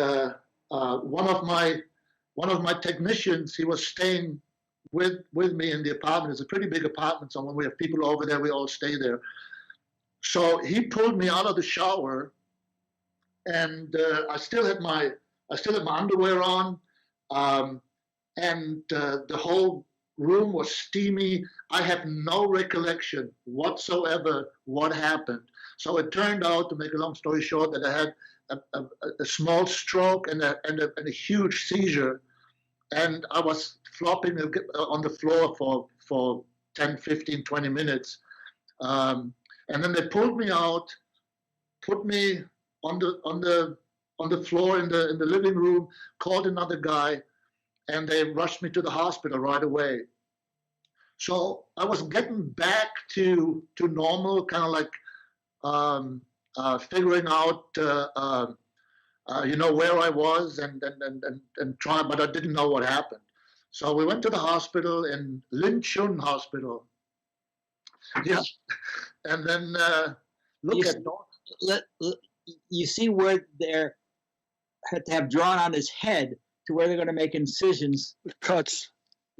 one of my technicians, he was staying with me in the apartment. It's a pretty big apartment, so when we have people over there, we all stay there. So he pulled me out of the shower, and I still had my underwear on, and the whole room was steamy. I have no recollection whatsoever what happened. So it turned out, to make a long story short, that I had a small stroke and a huge seizure, and I was flopping on the floor for 10, 15, 20 minutes. And then they pulled me out, put me on the floor in the living room, called another guy, and they rushed me to the hospital right away. So I was getting back to normal, kind of like figuring out where I was and try, but I didn't know what happened. So we went to the hospital in Linchun Hospital. Yeah, and then you see where they're had to have drawn on his head to where they're going to make incisions. Cuts.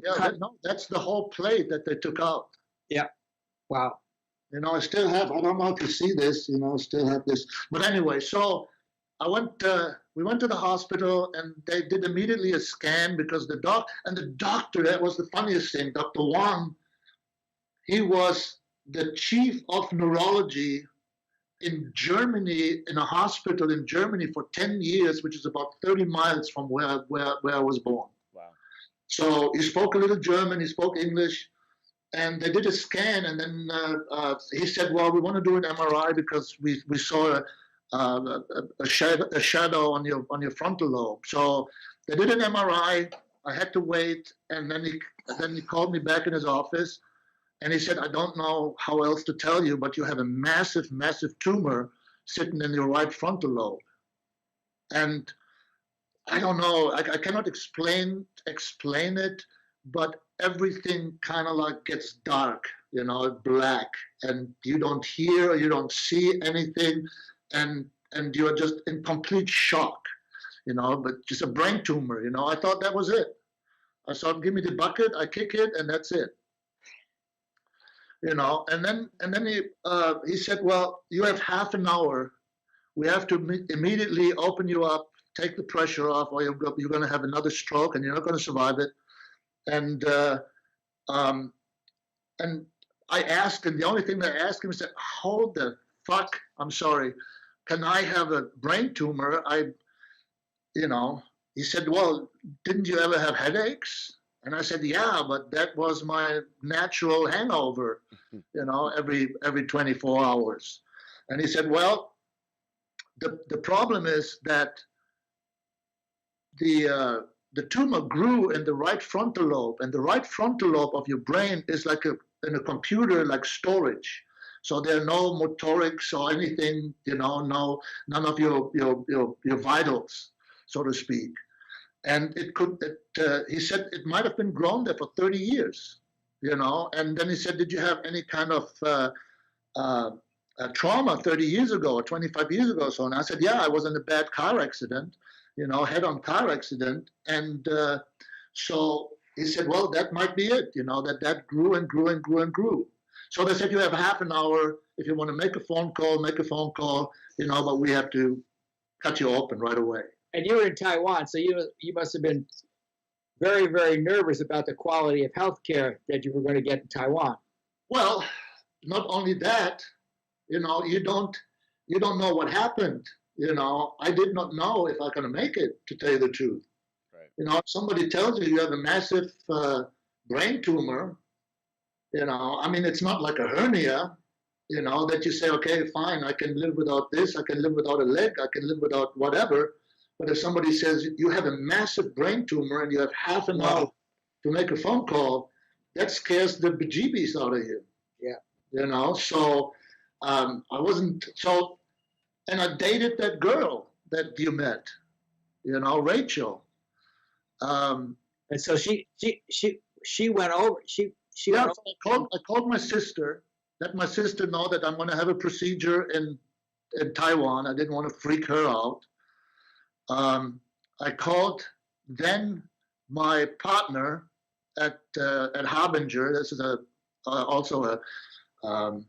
Yeah, that's the whole plate that they took out. Yeah. Wow. I still have, I don't know if you see this, I still have this. But anyway, so we went to the hospital and they did immediately a scan because the doctor, that was the funniest thing, Dr. Wang, he was the chief of neurology in Germany, in a hospital in Germany for 10 years, which is about 30 miles from where I was born. Wow. So he spoke a little German, he spoke English, and they did a scan, and then he said, well, we want to do an MRI because we saw a shadow on your frontal lobe. So they did an MRI. I had to wait, and then he called me back in his office, and he said, I don't know how else to tell you, but you have a massive, massive tumor sitting in your right frontal lobe. And I don't know, I cannot explain it, but everything kind of like gets dark, black, and you don't hear, you don't see anything, and you're just in complete shock, but just a brain tumor, I thought that was it. I thought, give me the bucket, I kick it, and that's it. And then he said, well, you have half an hour. We have to immediately open you up, take the pressure off, or you're going to have another stroke, and you're not going to survive it. And I asked him, the only thing that I asked him is, hold the fuck, I'm sorry, can I have a brain tumor? He said, well, didn't you ever have headaches? And I said, yeah, but that was my natural hangover, every 24 hours. And he said, well, the problem is that the tumor grew in the right frontal lobe, and the right frontal lobe of your brain is like in a computer, like storage. So there are no motorics or anything, none of your vitals, so to speak. And he said it might have been grown there for 30 years, And then he said, did you have any kind of trauma 30 years ago or 25 years ago? So, and I said, yeah, I was in a bad car accident, head-on car accident. And so he said, well, that might be it, that grew and grew and grew and grew. So they said, you have half an hour. If you want to make a phone call, but we have to cut you open right away. And you were in Taiwan, so you must have been very, very nervous about the quality of healthcare that you were going to get in Taiwan. Well, not only that, you don't know what happened. I did not know if I'm going to make it, to tell you the truth. Right. If somebody tells you have a massive brain tumor, it's not like a hernia, that you say, okay, fine, I can live without this, I can live without a leg, I can live without whatever. But if somebody says you have a massive brain tumor and you have half an hour to make a phone call, that scares the bejeebies out of you. Yeah. So I wasn't, and I dated that girl that you met, Rachel. And so she went over, I called my sister, let my sister know that I'm going to have a procedure in Taiwan. I didn't want to freak her out. I called then my partner at Harbinger. This is also a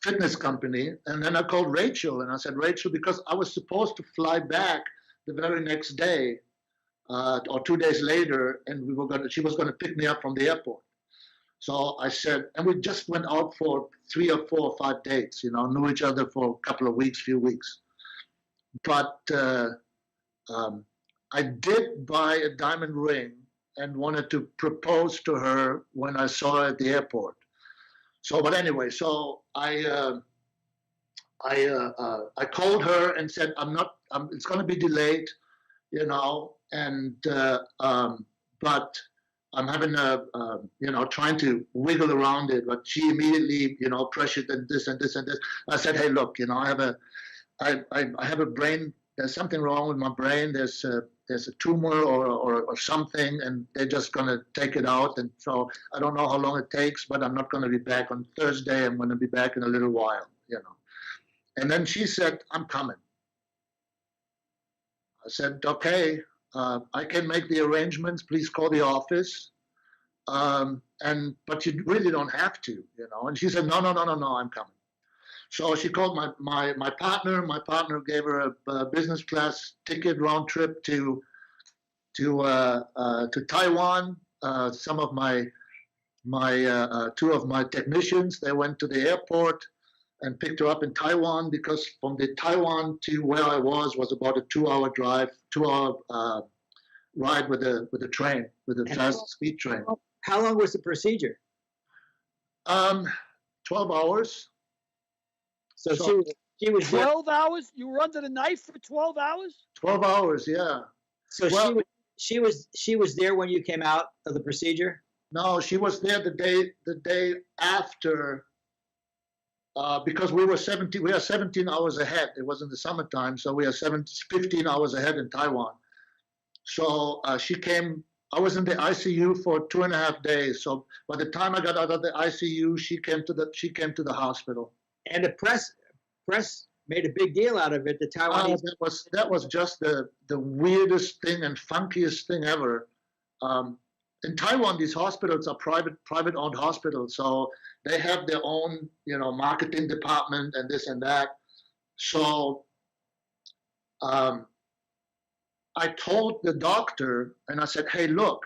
fitness company. And then I called Rachel, and I said, Rachel, because I was supposed to fly back the very next day or 2 days later, and she was going to pick me up from the airport. So I said, and we just went out for 3 or 4 or 5 dates, knew each other for a couple of weeks, few weeks. But I did buy a diamond ring and wanted to propose to her when I saw her at the airport. So, but anyway, so I called her and said, it's going to be delayed, and but I'm having trying to wiggle around it. But she immediately, pressured and this and this and this. I said, hey, look, I have a brain there's something wrong with my brain. There's a tumor or something, and they're just going to take it out. And so I don't know how long it takes, but I'm not going to be back on Thursday. I'm going to be back in a little while, you know. And then she said, I'm coming. I said, okay, I can make the arrangements. Please call the office. But you really don't have to, you know. And she said, no, I'm coming. So she called my partner. My partner gave her a business class ticket round trip to Taiwan. Some of my two of my technicians, they went to the airport and picked her up in Taiwan, because from the Taiwan to where I was about a 2-hour drive, 2-hour ride with a train, with a fast speed train. How long was the procedure? 12 hours. So she was 12 hours? You were under the knife for 12 hours? 12 hours, yeah. So Well, she was there when you came out of the procedure? No, she was there the day after, because we are 17 hours ahead. It was in the summertime, so we are 15 hours ahead in Taiwan. So she came. I was in the ICU for 2.5 days. So by the time I got out of the ICU, she came to the hospital. And the press made a big deal out of it. The Taiwanese. That was just the weirdest thing and funkiest thing ever. In Taiwan, these hospitals are private-owned hospitals, so they have their own, you know, marketing department and this and that. So I told the doctor, and I said, hey, look,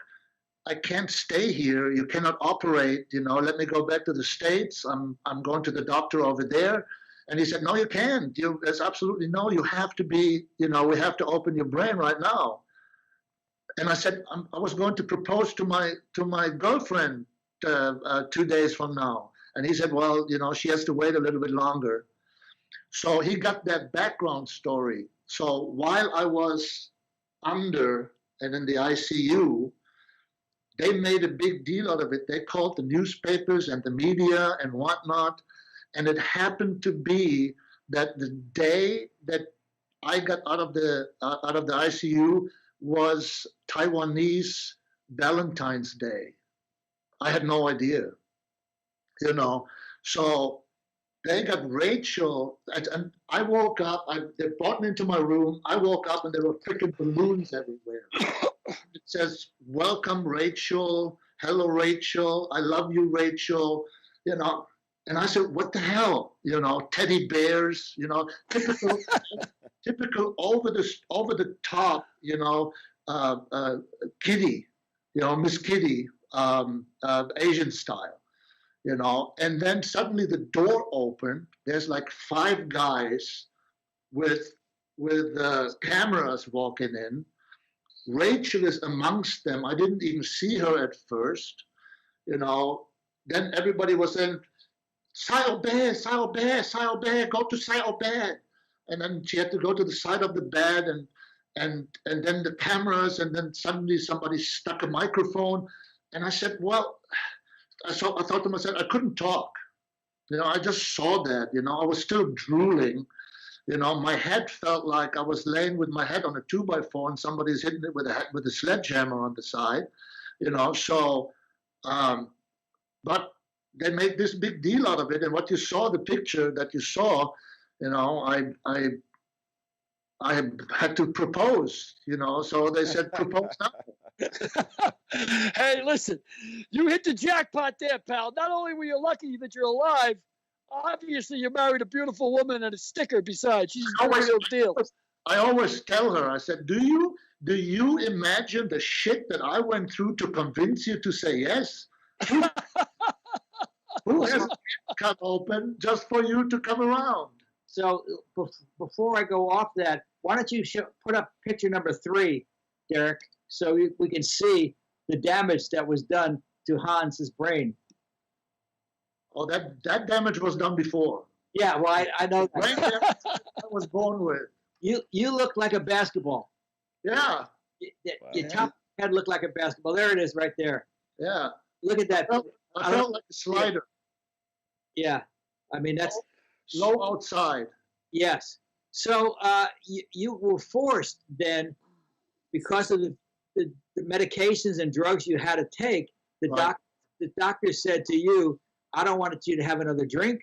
I can't stay here. You cannot operate. You know, let me go back to the States. I'm going to the doctor over there. And he said, no, you can't. There's absolutely no. You have to be. You know, we have to open your brain right now. And I said, I was going to propose to my girlfriend 2 days from now. And he said, well, you know, she has to wait a little bit longer. So he got that background story. So while I was under and in the ICU, they made a big deal out of it. They called the newspapers and the media and whatnot. And it happened to be that the day that I got out of the ICU was Taiwanese Valentine's Day. I had no idea, you know. So they got Rachel, and I woke up, they brought me into my room. I woke up and there were freaking balloons everywhere. It says, welcome, Rachel. Hello, Rachel. I love you, Rachel. You know, and I said, what the hell? You know, teddy bears, you know, typical over the top, you know, Kitty, you know, Miss Kitty, Asian style. You know, and then suddenly the door opened. There's like 5 guys with cameras walking in. Rachel is amongst them. I didn't even see her at first. You know, then everybody was in, Sao Bear, go to Sao Bear. And then she had to go to the side of the bed and then the cameras, and then suddenly somebody stuck a microphone. And I said, well, I thought to myself, I couldn't talk. You know, I just saw that, you know, I was still drooling. You know, my head felt like I was laying with my head on a 2x4 and somebody's hitting it with a sledgehammer on the side, you know. So, but they made this big deal out of it. And what you saw, the picture that you saw, you know, I had to propose, you know, so they said, propose now. Hey, listen, you hit the jackpot there, pal. Not only were you lucky that you're alive, obviously you married a beautiful woman and a sticker besides. She's a real deal. I always tell her, I said, do you imagine the shit that I went through to convince you to say yes? Who has cut open just for you to come around? So before I go off that, why don't you put up picture number 3, Derek, so we can see the damage that was done to Hans's brain. Oh, that damage was done before. Yeah, well, I know Brain that. damage I was born with. You look like a basketball. Yeah. Your top head looked like a basketball. There it is right there. Yeah. Look at that. I felt like a slider. Yeah. I mean, that's low outside. Yes. So you were forced then, because of the medications and drugs you had to take, Right. the doctor said to you, I don't want you to have another drink.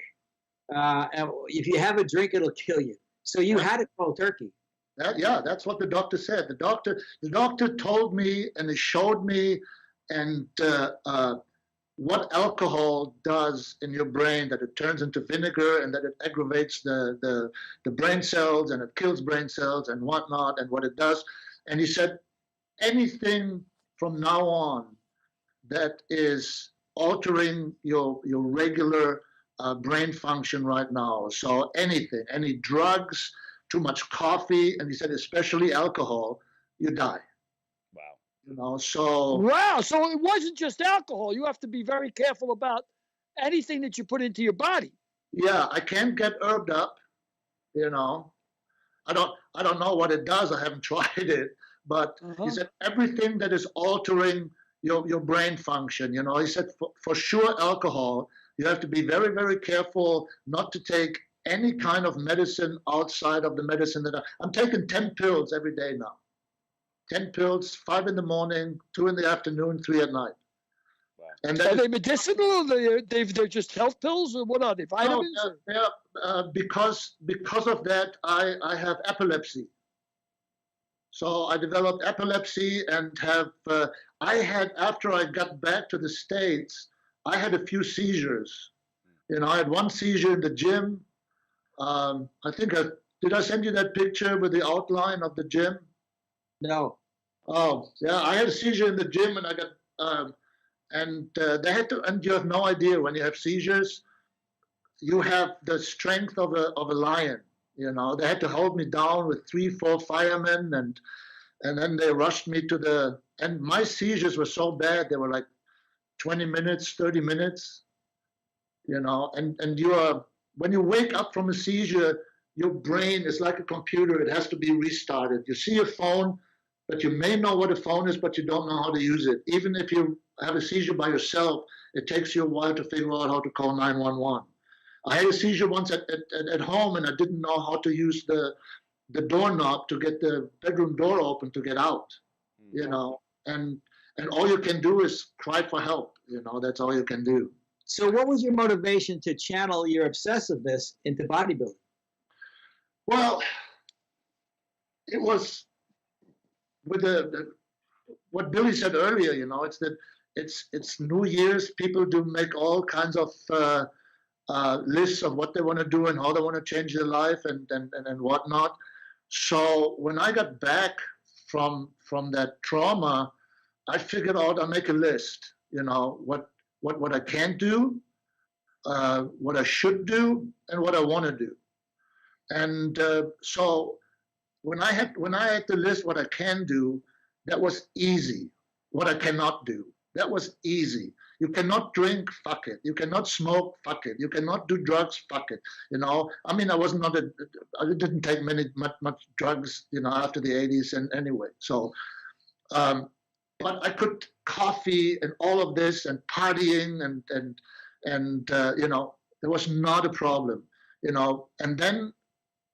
And if you have a drink, it'll kill you. So you had to cold turkey. Yeah, that's what the doctor said. The doctor told me and he showed me and what alcohol does in your brain, that it turns into vinegar and that it aggravates the brain cells and it kills brain cells and whatnot and what it does. And he said, anything from now on that is altering your regular brain function right now. So anything, any drugs, too much coffee, and he said especially alcohol, you die. Wow. So Wow. So it wasn't just alcohol. You have to be very careful about anything that you put into your body. yeah, I can't get herbed up. I don't know what it does. I haven't tried it, but he said everything that is altering your brain function. He said for sure alcohol. You have to be very, very careful not to take any kind of medicine outside of the medicine that I'm taking 10 pills every day now. 10 pills, 5 in the morning, 2 in the afternoon, 3 at night. Wow. And Are they medicinal or they're just health pills, or what are they? Vitamins? Because of that, I have epilepsy. So I developed epilepsy and after I got back to the States, I had a few seizures. I had one seizure in the gym. I think did I send you that picture with the outline of the gym? No. Oh, yeah, I had a seizure in the gym and I got, they had to, and you have no idea when you have seizures, you have the strength of a lion. They had to hold me down with 3, 4 firemen and then they rushed me and my seizures were so bad, they were like 20 minutes, 30 minutes, and when you wake up from a seizure, your brain is like a computer. It has to be restarted. You see a phone, but you may know what a phone is, but you don't know how to use it. Even if you have a seizure by yourself, it takes you a while to figure out how to call 911. I had a seizure once at home, and I didn't know how to use the doorknob to get the bedroom door open to get out, and all you can do is cry for help. That's all you can do. So what was your motivation to channel your obsessiveness into bodybuilding? Well, it was with what Billy said earlier. It's that it's New Year's. People do make all kinds of lists of what they want to do and how they want to change their life and whatnot. So when I got back from that trauma, I figured out I'll make a list. What I can't do, what I should do, and what I want to do. And so when I had the list what I can do, that was easy. What I cannot do, that was easy. You cannot drink, fuck it. You cannot smoke, fuck it. You cannot do drugs, fuck it. I mean, I didn't take much drugs, after the 80s and anyway. So, but I could coffee and all of this and partying and there was not a problem, and then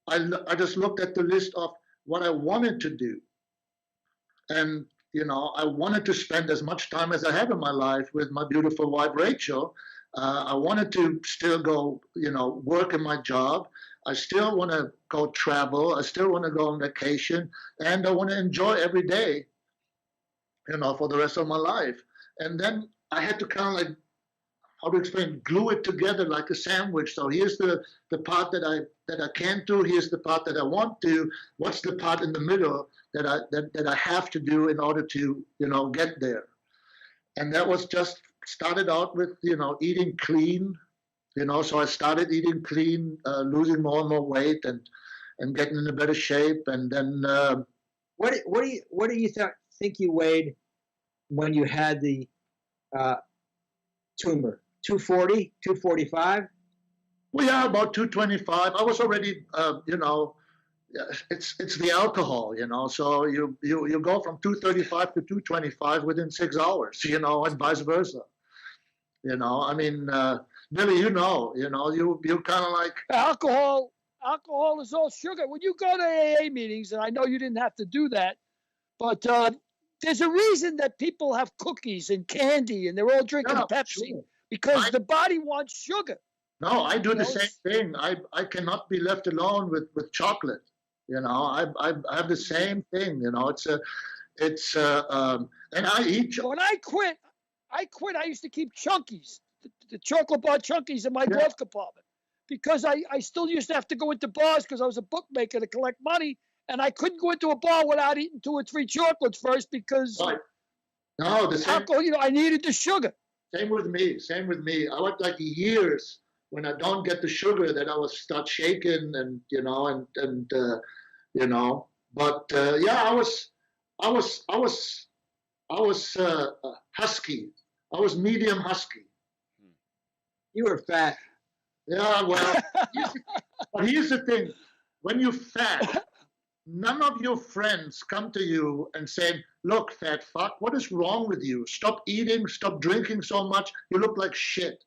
I just looked at the list of what I wanted to do. And, I wanted to spend as much time as I have in my life with my beautiful wife, Rachel. I wanted to still go, work in my job. I still want to go travel. I still want to go on vacation. And I want to enjoy every day, for the rest of my life. And then I had to kind of like, how to explain, glue it together like a sandwich. So here's the part that I can't do. Here's the part that I want to. What's the part in the middle that I have to do in order to get there? And that was just started out with eating clean. So I started eating clean, losing more and more weight, and getting in a better shape. And then what do you think you weighed when you had the tumor? 240, 245? Well, yeah, about 225. I was already, it's the alcohol, So you go from 235 to 225 within 6 hours, and vice versa. I mean, Billy, you kind of like Alcohol alcohol is all sugar. When you go to AA meetings, and I know you didn't have to do that, but there's a reason that people have cookies and candy and they're all drinking Yeah, Pepsi sure. because the body wants sugar. No, I do You the know, same thing. I cannot be left alone with chocolate. You know, I have the same thing. You know, and I eat. When I quit. I used to keep Chunkies, the chocolate bar Chunkies in my glove compartment, because I still used to have to go into bars because I was a bookmaker to collect money, and I couldn't go into a bar without eating 2 or 3 chocolates first because Right. No, the same. alcohol. You know, I needed the sugar. Same with me. Same with me. I went like years when I don't get the sugar that I will start shaking and you know and you know. But yeah, I was husky. I was medium husky. You were fat. Yeah, well, but here's the thing: when you're fat, none of your friends come to you and say, "Look, fat fuck, what is wrong with you? Stop eating, stop drinking so much. You look like shit."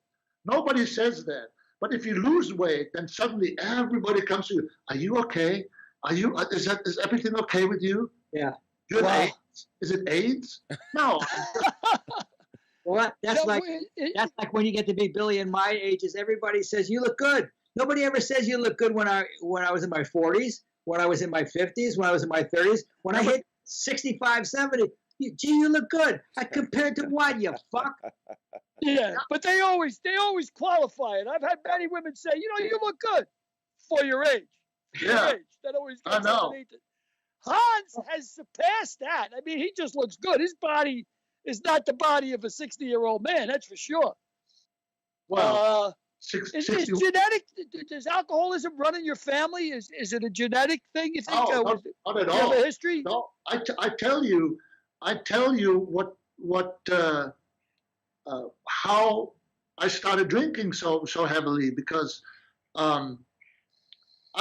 Nobody says that. But if you lose weight, then suddenly everybody comes to you. Are you okay? Is everything okay with you? Yeah. Good Wow. AIDS? Is it AIDS? No. Well, that's like when you get to be Billy and my ages. Everybody says you look good. Nobody ever says you look good when I was in my 40s, when I was in my 50s, when I was in my 30s. When I hit 65, 70, gee, you look good. Compared to what, you fuck? Yeah, but they always qualify it. I've had many women say, you know, you look good for your age. Yeah. Your age. That always I gets know. underneath it. Hans has surpassed that. I mean, he just looks good. His body is not the body of a 60-year-old man, that's for sure. Well, is genetic? Does alcoholism run in your family? Is it a genetic thing? You think? No, not at do you all. have a history? No, I tell you how I started drinking so heavily because I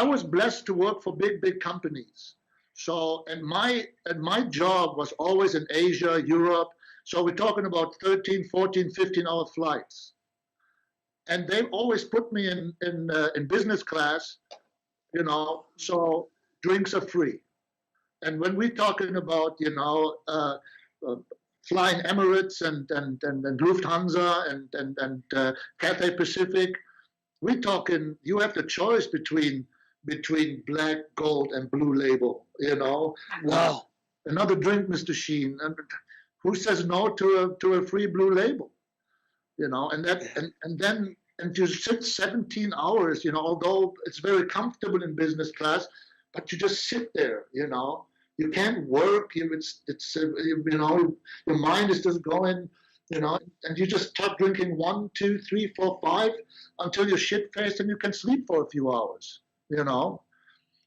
was blessed to work for big companies. So and my job was always in Asia, Europe. So we're talking about 13, 14, 15-hour flights. And they always put me in business class, you know, so drinks are free. And when we're talking about, you know, flying Emirates and Lufthansa and Cathay Pacific, we're talking, you have the choice between black, gold, and blue label, you know. Wow. Another drink, Mr. Sheen. And who says no to a free blue label? You know, and then you sit 17 hours, you know, although it's very comfortable in business class, but you just sit there, you know. You can't work. You know, your mind is just going, you know, and you just start drinking 1, 2, 3, 4, 5 until you're shit-faced and you can sleep for a few hours, you know.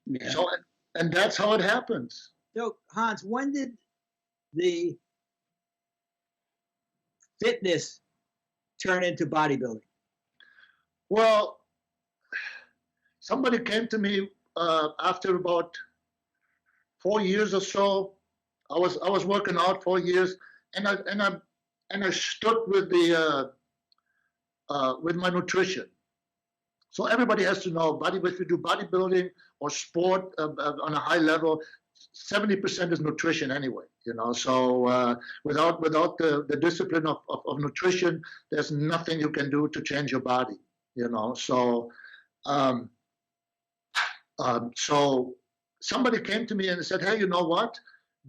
Yeah. So, and that's how it happens. So, Hans, when did the fitness turn into bodybuilding? Well, somebody came to me after about 4 years or so. I was working out 4 years, and I stuck with with my nutrition. So everybody has to know, if you do bodybuilding or sport on a high level, 70% is nutrition anyway, you know. So without the discipline of nutrition, there's nothing you can do to change your body, you know. So so somebody came to me and said, hey, you know what?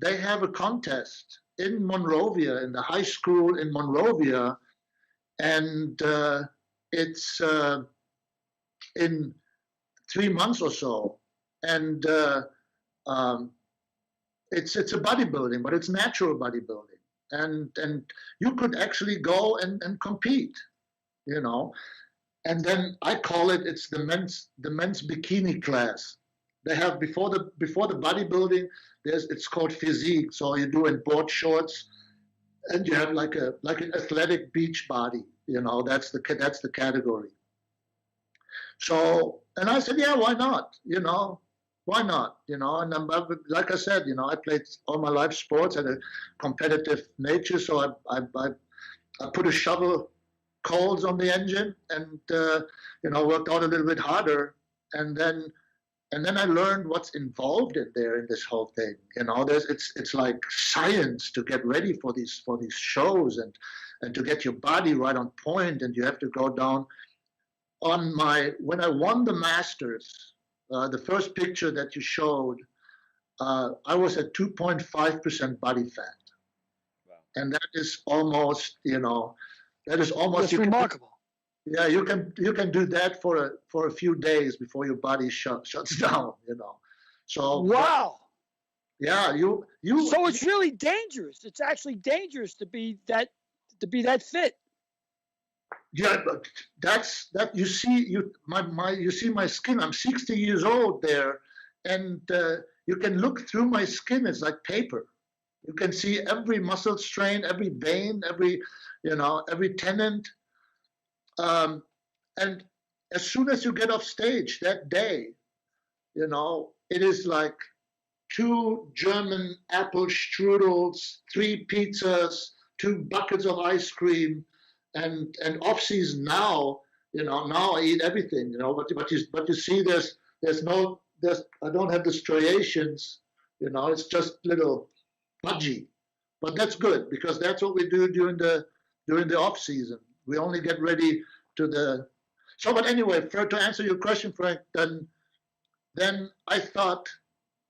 They have a contest in Monrovia, in the high school in Monrovia, and it's in 3 months or so. And it's a bodybuilding, but it's natural bodybuilding. And you could actually go and compete, you know. And then I call it's the men's bikini class. They have before the bodybuilding, it's called physique. So you do in board shorts, and you have like an athletic beach body. You know, that's the category. So, and I said, yeah, why not? You know, why not? You know, and like I said, you know, I played all my life sports, had a competitive nature, so I put a shovel coals on the engine and you know, worked out a little bit harder, and then and then I learned what's involved in there in this whole thing. You know, it's like science to get ready for these shows and to get your body right on point, and you have to go down. When I won the Masters, the first picture that you showed, I was at 2.5% body fat. Wow. And that is almost, That's remarkable. Yeah, you can do that for a few days before your body shuts down, you know. So Wow. yeah, you. So it's really dangerous. It's actually dangerous to be that fit. Yeah, but that's that. You see, you see my skin. I'm 60 years old there, and you can look through my skin. It's like paper. You can see every muscle strain, every vein, every tendon. And as soon as you get off stage that day, you know, it is like 2 German apple strudels, 3 pizzas, 2 buckets of ice cream, and off season now, you know, now I eat everything, you know, but you see I don't have the striations, you know, it's just little pudgy, but that's good because that's what we do during the off season. We only get ready but anyway, to answer your question, Frank, then I thought,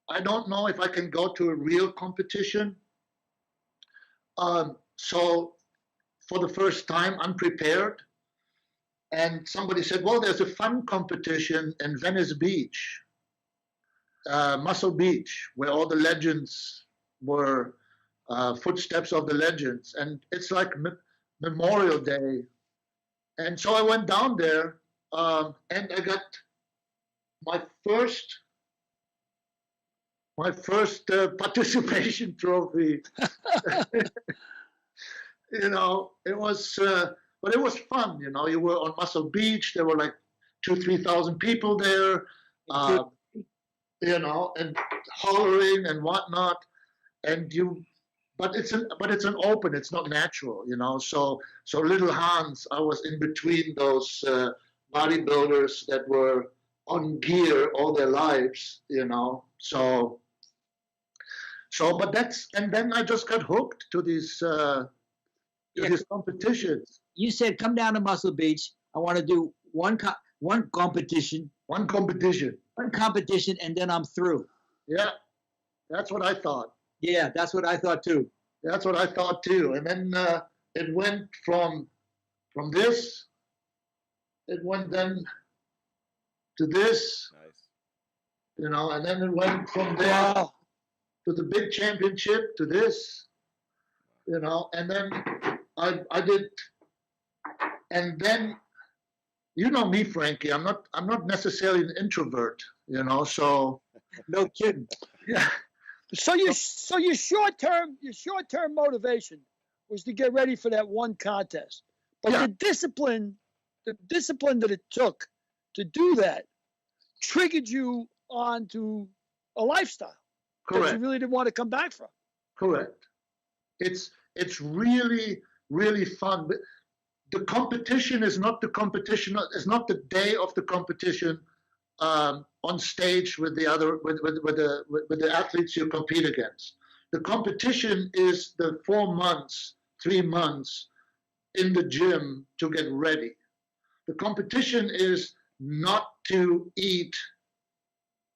I don't know if I can go to a real competition. So for the first time, unprepared. And somebody said, well, there's a fun competition in Venice Beach, Muscle Beach, where all the legends were, footsteps of the legends. And it's like Memorial Day. And so I went down there, and I got my first participation trophy. You know, it was, but it was fun. You know, you were on Muscle Beach. There were like 2,000-3,000 people there, you know, and hollering and whatnot. But it's an open. It's not natural, you know. So little Hans, I was in between those bodybuilders that were on gear all their lives, you know. And then I just got hooked to these competitions. You said, come down to Muscle Beach. I want to do one competition. One competition. One competition, and then I'm through. Yeah, that's what I thought. Yeah, that's what I thought too. That's what I thought too. And then it went from this, it went then to this, Nice. you know, and then it went from there Wow. to the big championship to this, you know, and then I did, and then, you know me, Frankie, I'm not necessarily an introvert, you know, so. No kidding. Yeah. So your short term motivation was to get ready for that one contest, but Yeah. the discipline that it took to do that triggered you onto a lifestyle that Correct. you really didn't want to come back from. Correct. It's really, really fun. But the competition is not the competition. It's not the day of the competition on stage with the athletes you compete against. The competition is the 3 months in the gym to get ready. The competition is not to eat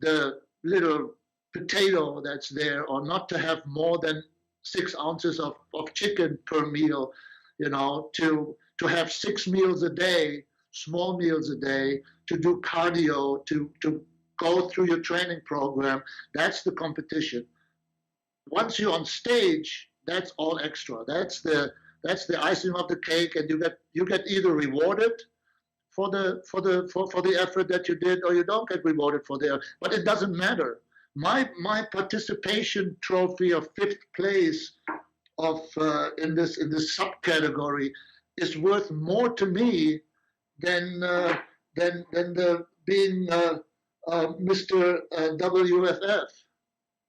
the little potato that's there, or not to have more than 6 ounces of chicken per meal, you know, to have 6 meals a day, small meals a day, to do cardio, to go through your training program. That's the competition. Once you're on stage, that's all extra. That's the icing of the cake, and you get either rewarded for the effort that you did, or you don't get rewarded for the effort. But it doesn't matter. My participation trophy of 5th place in this subcategory is worth more to me than the being Mr. WFF,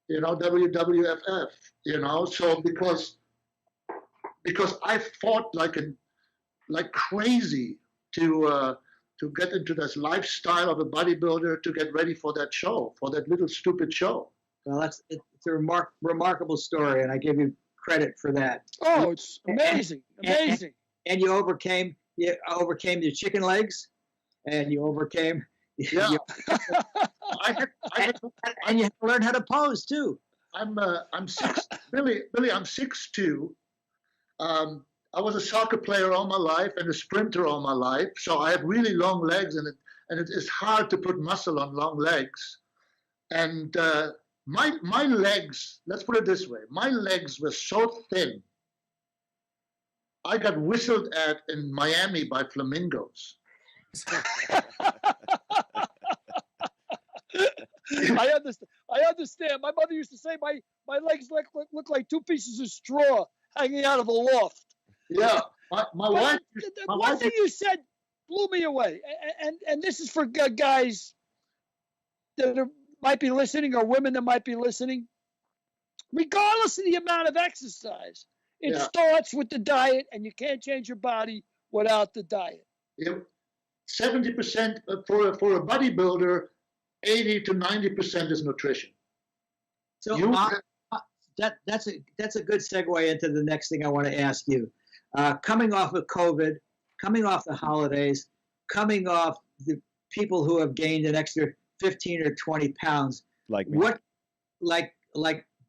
you know, WWFF, you know. So because I fought like crazy to to get into this lifestyle of a bodybuilder to get ready for that show, for that little stupid show. Well, it's a remarkable story, and I give you credit for that. Oh, it's amazing, amazing. And you overcame your chicken legs, and you overcame. Yeah. And you had to learn how to pose too. I'm 6'2". I was a soccer player all my life and a sprinter all my life, so I have really long legs, and it is hard to put muscle on long legs. And my legs, let's put it this way, my legs were so thin. I got whistled at in Miami by flamingos. I understand. My mother used to say my legs look like two pieces of straw hanging out of a loft. Yeah, my wife. One thing you said blew me away, and this is for guys that might be listening, or women that might be listening. Regardless of the amount of exercise, it starts with the diet, and you can't change your body without the diet. 70% for a bodybuilder, 80 to 90% is nutrition. So that's a good segue into the next thing I want to ask you. Coming off of COVID, coming off the holidays, coming off the people who have gained an extra 15 or 20 pounds. Like me. Like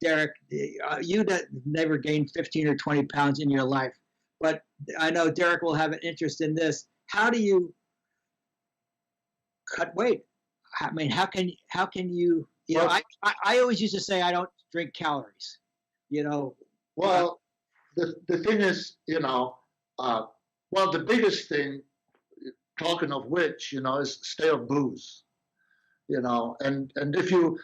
Derek, you that never gained 15 or 20 pounds in your life, but I know Derek will have an interest in this. How do you cut weight? I mean, how can you? I always used to say I don't drink calories. Well, the thing is, the biggest thing, talking of which, is stay off booze. And if you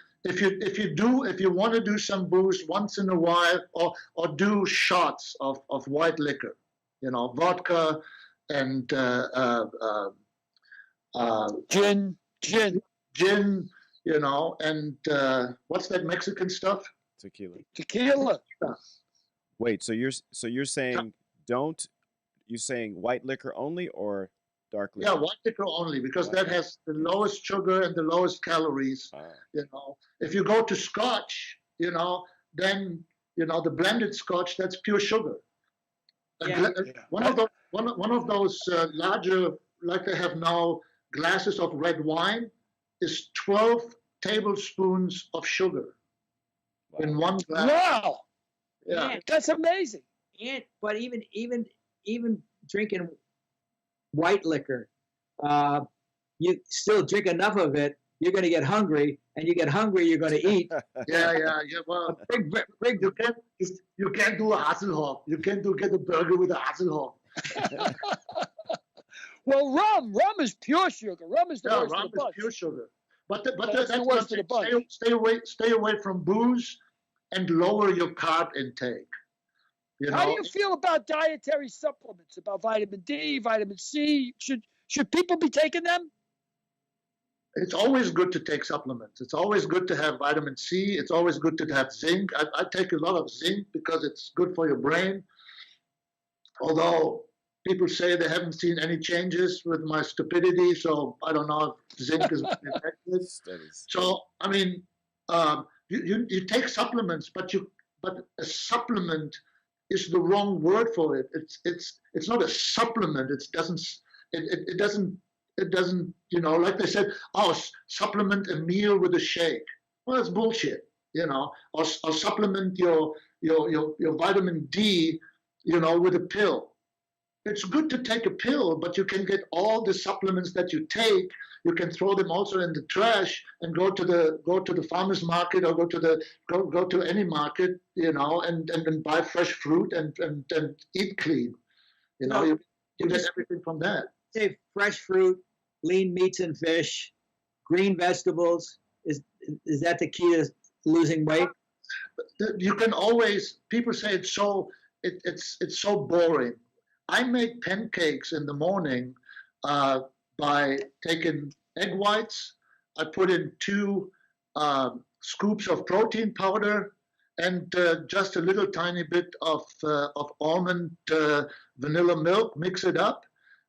want to do some booze once in a while, or do shots of white liquor, vodka and gin, and what's that Mexican stuff? Tequila. Wait, so you're saying you saying white liquor only or dark liquor? Yeah, white liquor only, because that has the lowest sugar and the lowest calories. If you go to Scotch, then the blended Scotch, that's pure sugar. One of those larger, like they have now, glasses of red wine is 12 tablespoons of sugar in one glass. Wow. Yeah, that's amazing. But even drinking white liquor, you still drink enough of it, you're going to get hungry, and you get hungry, you're going to eat. Yeah. Well, you can't do a Hasselhoff. You can't get a burger with a Hasselhoff. Well, rum is pure sugar. Rum is the worst rum of the bunch. Is pure sugar. But that's the worst of the bunch. Stay away from booze and lower your carb intake. How do you feel about dietary supplements, about vitamin D, vitamin C? Should people be taking them? It's always good to take supplements. It's always good to have vitamin C. It's always good to have zinc. I take a lot of zinc because it's good for your brain. Although people say they haven't seen any changes with my stupidity, so I don't know if zinc is effective. So, I mean, you take supplements, but a supplement is the wrong word for it. It's not a supplement. It doesn't, like they said, supplement a meal with a shake. Well, that's bullshit, or supplement your vitamin D, with a pill. It's good to take a pill, but you can get all the supplements that you take. You can throw them also in the trash and go to the farmer's market, or go to any market, and buy fresh fruit and eat clean. You get everything from that. Say fresh fruit, lean meats and fish, green vegetables. Is that the key to losing weight? You can always. People say it's so boring. I make pancakes in the morning by taking egg whites. I put in 2 scoops of protein powder and just a little tiny bit of almond vanilla milk. Mix it up,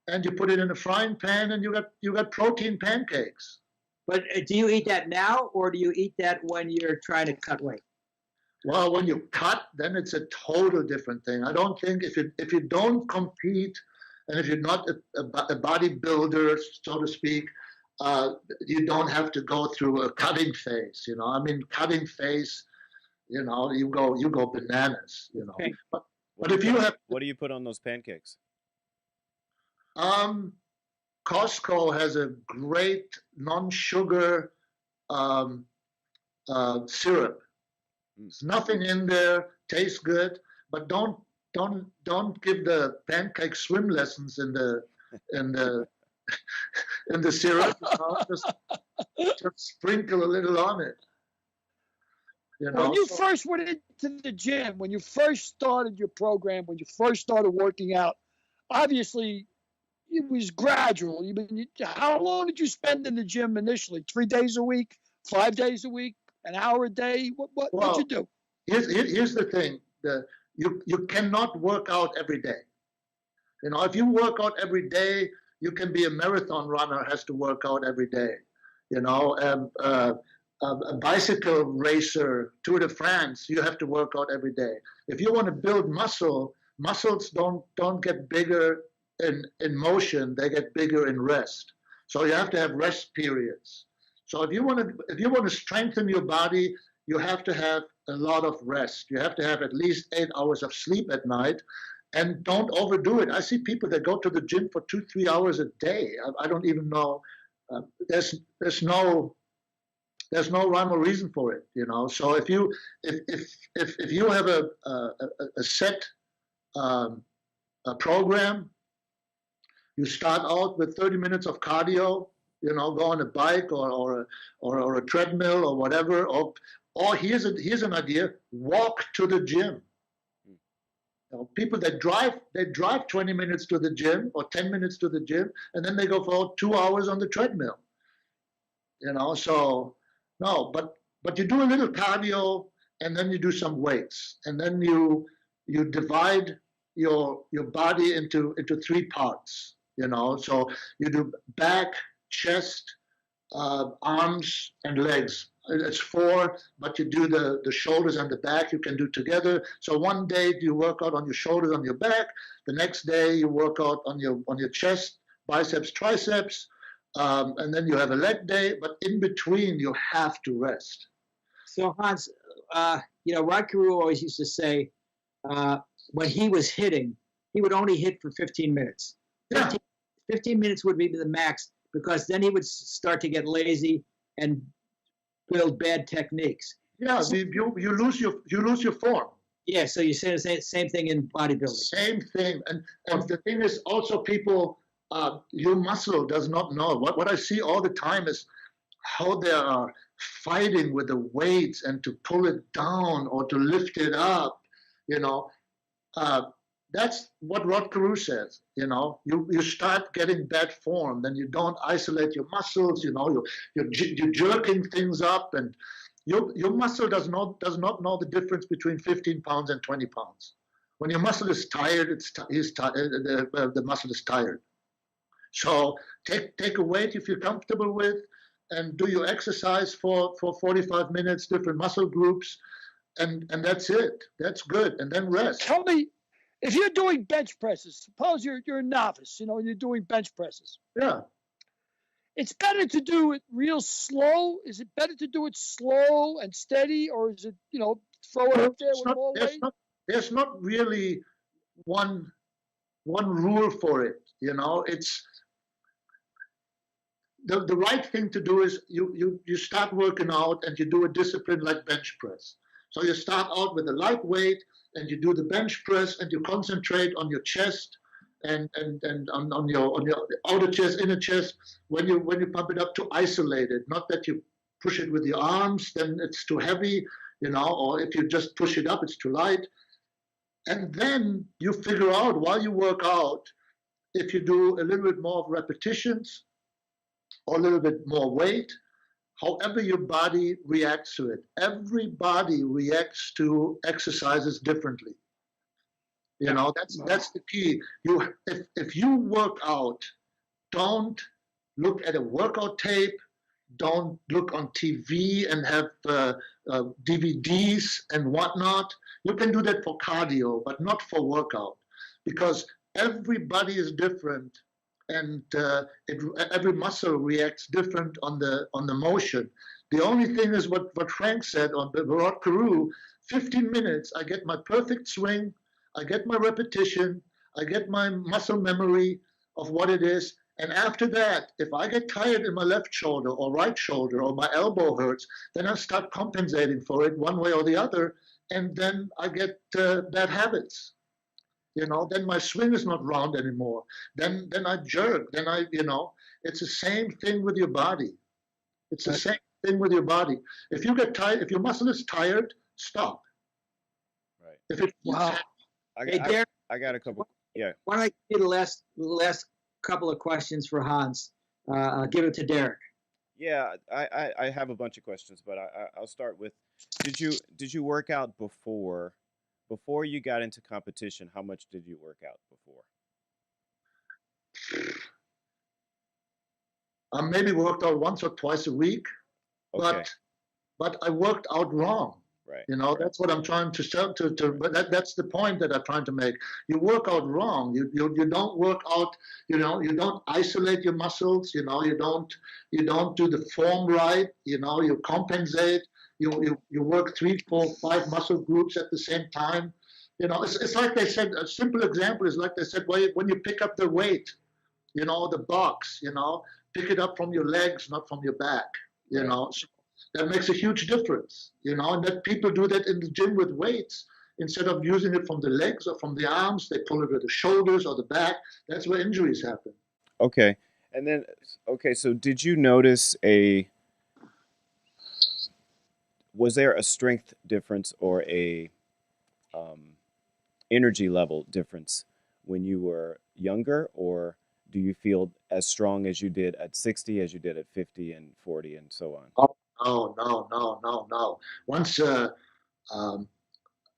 and you put it in a frying pan, and you got protein pancakes. But do you eat that now, or do you eat that when you're trying to cut weight? Well, when you cut, then it's a total different thing. I don't think if you don't compete, and if you're not a bodybuilder, so to speak, you don't have to go through a cutting phase. You know, I mean, cutting phase, you know, you go bananas. You know, Okay. but if you have, what do you put on those pancakes? Costco has a great non-sugar syrup. There's nothing in there. Tastes good, but don't give the pancake swim lessons in the in the syrup. You know? Just sprinkle a little on it. You know? When you first went into the gym, when you first started your program, when you first started working out, obviously it was gradual. How long did you spend in the gym initially? 3 days a week, 5 days a week, an hour a day? What'd you do? Here's the thing: you cannot work out every day. You know, if you work out every day, you can be a marathon runner. Has to work out every day. You know, a bicycle racer, Tour de France, you have to work out every day. If you want to build muscles don't get bigger in motion; they get bigger in rest. So you have to have rest periods. So if you want to strengthen your body, you have to have a lot of rest. You have to have at least 8 hours of sleep at night, and don't overdo it. I see people that go to the gym for 2-3 hours a day. I don't even know. There's no rhyme or reason for it, you know. So if you have a set program, you start out with 30 minutes of cardio. You know, go on a bike or a treadmill or whatever. Or here's an idea: walk to the gym. You know, people that drive 20 minutes to the gym or 10 minutes to the gym, and then they go for 2 hours on the treadmill. You know, so no, but you do a little cardio, and then you do some weights, and then you divide your body into 3 parts. You know, so you do back, chest, arms, and legs. It's 4, but you do the shoulders and the back. You can do together. So one day you work out on your shoulders, on your back. The next day you work out on your chest, biceps, triceps, and then you have a leg day. But in between, you have to rest. So Hans, you know, Rod Carew always used to say when he was hitting, he would only hit for 15 minutes. 15 minutes would be the max, because then he would start to get lazy and build bad techniques. Yeah, you lose your form. Yeah, so you say the same thing in bodybuilding. Same thing, and the thing is also people, your muscle does not know. What I see all the time is how they are fighting with the weights and to pull it down or to lift it up. You know, that's what Rod Carew says. You know, you start getting bad form, then you don't isolate your muscles. You know, you're jerking things up, and your muscle does not know the difference between 15 pounds and 20 pounds. When your muscle is tired, the muscle is tired. So take a weight if you're comfortable with, and do your exercise for 45 minutes, different muscle groups, and that's it. That's good, and then rest. Tell me, if you're doing bench presses, suppose you're a novice, you know, and you're doing bench presses. Yeah. It's better to do it real slow. Is it better to do it slow and steady, or is it, you know, throw it up there with more weight? There's not really one rule for it. You know, it's the right thing to do is you start working out and you do a discipline like bench press. So you start out with a light weight and you do the bench press and you concentrate on your chest and on your outer chest, inner chest. When you pump it up, to isolate it, not that you push it with your arms, then it's too heavy, you know, or if you just push it up, it's too light. And then you figure out while you work out, if you do a little bit more of repetitions or a little bit more weight, however your body reacts to it. Every body reacts to exercises differently. You know, that's the key. If you work out, don't look at a workout tape. Don't look on TV and have DVDs and whatnot. You can do that for cardio, but not for workout, because everybody is different, and every muscle reacts different on the motion. The only thing is what Frank said on the Rod Carew. 15 minutes, I get my perfect swing, I get my repetition, I get my muscle memory of what it is. And after that, if I get tired in my left shoulder or right shoulder or my elbow hurts, then I start compensating for it one way or the other. And then I get bad habits. You know, then my swing is not round anymore. Then I jerk. Then it's the same thing with your body. It's the same thing with your body. If you get tired, if your muscle is tired, stop. Right. If it Hey, Darren, I got a couple. Yeah. why don't I give you the last couple of questions for Hans? I'll give it to Derek. Yeah, I have a bunch of questions, but I'll start with, did you work out before you got into competition? How much did you work out before? I maybe worked out once or twice a week, Okay. but I worked out wrong. Right. You know, that's what I'm trying to show but that's the point that I'm trying to make. You work out wrong. You don't work out, you don't isolate your muscles, you don't do the form right, you compensate, you work 3, 4, 5 muscle groups at the same time. It's like they said, a simple example is like they said, when you pick up the weight, the box, pick it up from your legs, not from your back, So that makes a huge difference, and that people do that in the gym with weights. Instead of using it from the legs or from the arms, they pull it with the shoulders or the back. That's where injuries happen. Okay. And then, so did you notice was there a strength difference or a energy level difference when you were younger, or do you feel as strong as you did at 60 as you did at 50 and 40 and so on? No. Once your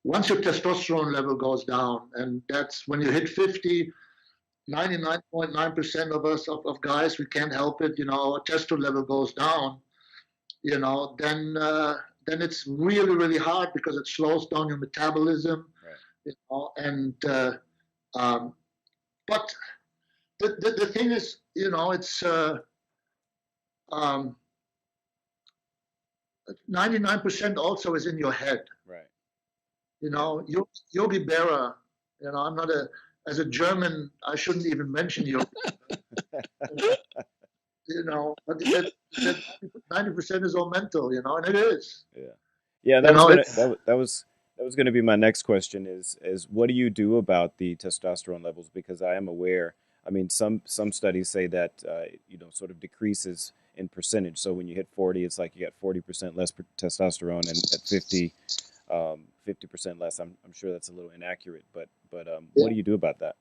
testosterone level goes down, and that's when you hit 50, 99.9% of us, of guys, we can't help it. Our testosterone level goes down. Then it's really, really hard because it slows down your metabolism. Right. But the thing is, it's 99% also is in your head. Right. Yogi Berra, I'm not as a German, I shouldn't even mention Yogi. But that 90% is all mental, and it is. Yeah. That was going to be my next question is what do you do about the testosterone levels? Because I am aware, I mean, some studies say that, sort of decreases in percentage. So when you hit 40, it's like you got 40% less testosterone, and at 50, 50% less. I'm sure that's a little inaccurate, but what do you do about that?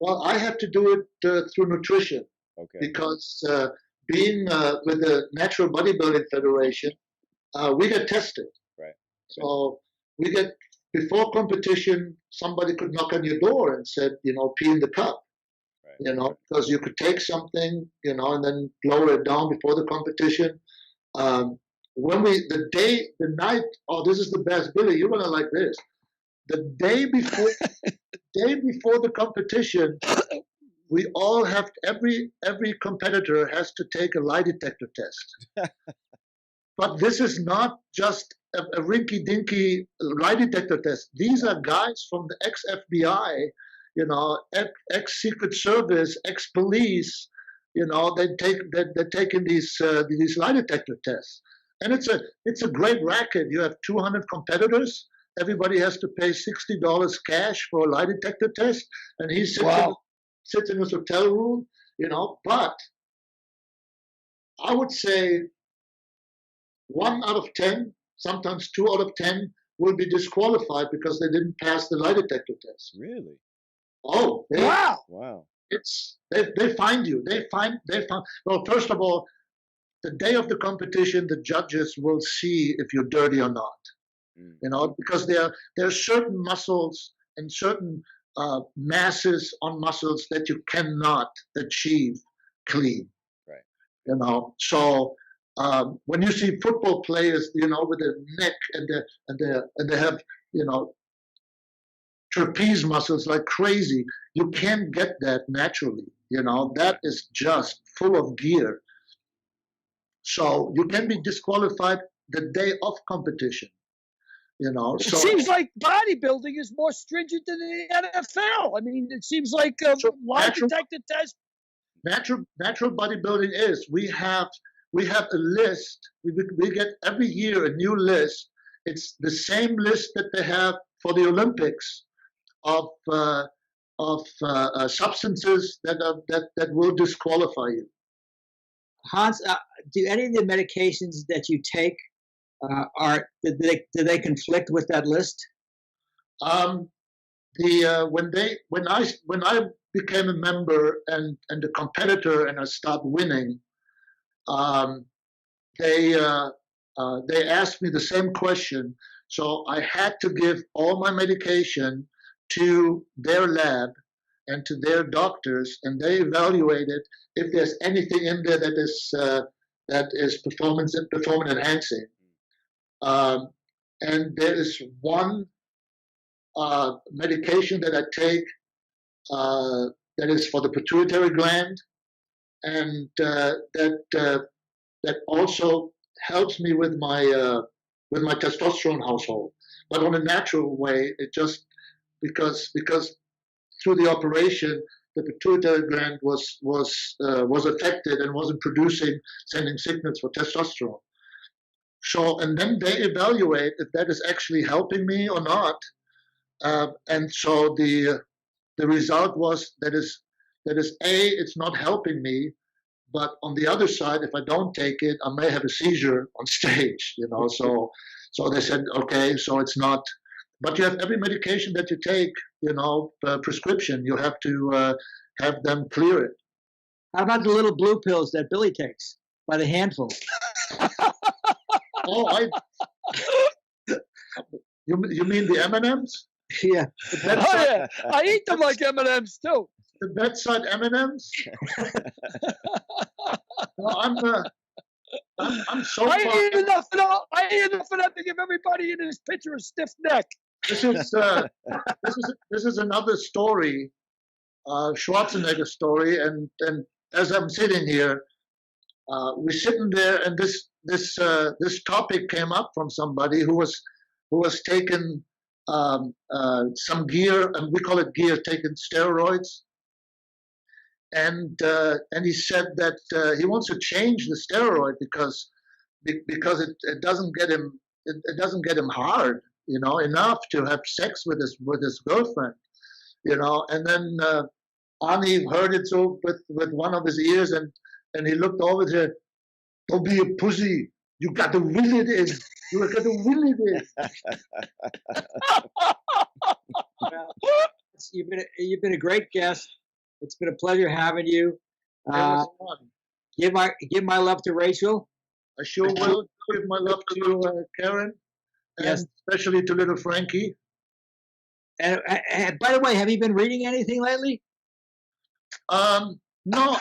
Well, I have to do it through nutrition. Okay. Because being with the Natural Bodybuilding Federation, we get tested. Right. So we get, before competition, somebody could knock on your door and said, pee in the cup. Right. Because you could take something, and then lower it down before the competition. The night, this is the best, Billy, you're gonna like this. The day before, the competition, we all have, every competitor has to take a lie detector test. But this is not just a rinky-dinky lie detector test. These are guys from the ex-FBI, ex-Secret Service, ex-police. They're taking these lie detector tests, and it's a great racket. You have 200 competitors. Everybody has to pay $60 cash for a lie detector test, and he sits in his hotel room. But I would say 1 out of 10, sometimes 2 out of 10, will be disqualified because they didn't pass the lie detector test. Really? Oh, wow! They find you. They find. Well, first of all, the day of the competition, the judges will see if you're dirty or not. Because there are certain muscles and certain masses on muscles that you cannot achieve clean. Right. So when you see football players, with their neck and they have, trapeze muscles like crazy, you can't get that naturally. That is just full of gear. So you can be disqualified the day of competition. It seems like bodybuilding is more stringent than the NFL. I mean, it seems like lie detector test. Natural bodybuilding is we have a list. We get every year a new list. It's the same list that they have for the Olympics of substances that will disqualify you. Hans, do any of the medications that you take do they conflict with that list? When I became a member and a competitor and I stopped winning, they asked me the same question. So I had to give all my medication to their lab and to their doctors, and they evaluated if there's anything in there that is performance enhancing. And there is one medication that I take that is for the pituitary gland, and that also helps me with my testosterone household, but on a natural way. It just because through the operation the pituitary gland was affected and wasn't sending signals for testosterone. So, and then they evaluate if that is actually helping me or not. And so the result was that is it's not helping me, but on the other side, if I don't take it, I may have a seizure on stage, So they said, okay, so it's not. But you have every medication that you take, prescription, you have to have them clear it. How about the little blue pills that Billy takes by the handful? Oh, you mean the M&Ms? Yeah. Yeah. I eat them like M&Ms too. The bedside M&Ms? No, I'm so I far. eat enough enough to give everybody in his picture a stiff neck. This is another story, Schwarzenegger story, and as I'm sitting here, we're sitting there, and this topic came up from somebody who was taking some gear, and we call it gear, taking steroids, and he said that he wants to change the steroid because it doesn't get him hard, enough to have sex with his girlfriend, and then Ani heard it so with one of his ears, and he looked over there. Don't be a pussy. You got to will it in. You got to will it in. Well, you've been a great guest. It's been a pleasure having you. It was fun. Give my love to Rachel. I sure will give my love to Karen, and Yes. especially to little Frankie. And by the way, have you been reading anything lately? No,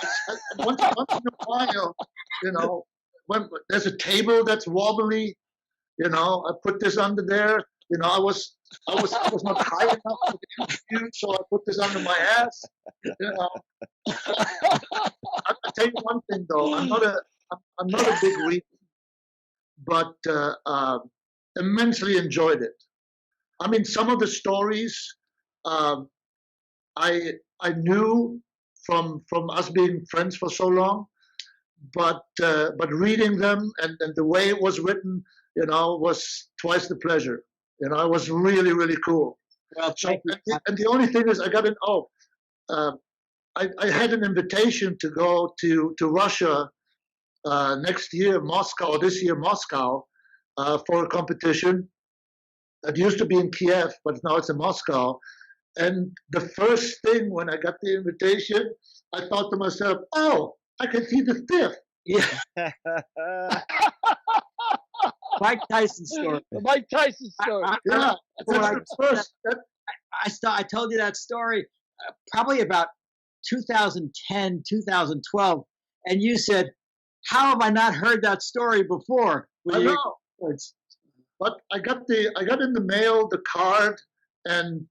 once in a while, when there's a table that's wobbly, I put this under there. I was not high enough for the interview, so I put this under my ass. I'll tell you one thing though, I'm not a big reader, but immensely enjoyed it. I mean, some of the stories I knew from us being friends for so long, but reading them and the way it was written, was twice the pleasure. It was really, really cool. Well, So, and the only thing is, I had an invitation to go to Russia next year, Moscow, or this year, Moscow, for a competition. It used to be in Kiev, but now it's in Moscow. And the first thing when I got the invitation, I thought to myself, oh, I can see the fifth. yeah, Mike Tyson story. The Mike Tyson story. Yeah, that's the first. I told you that story probably about 2010, 2012, and you said, "How have I not heard that story before?" I know. But I got in the mail the card, and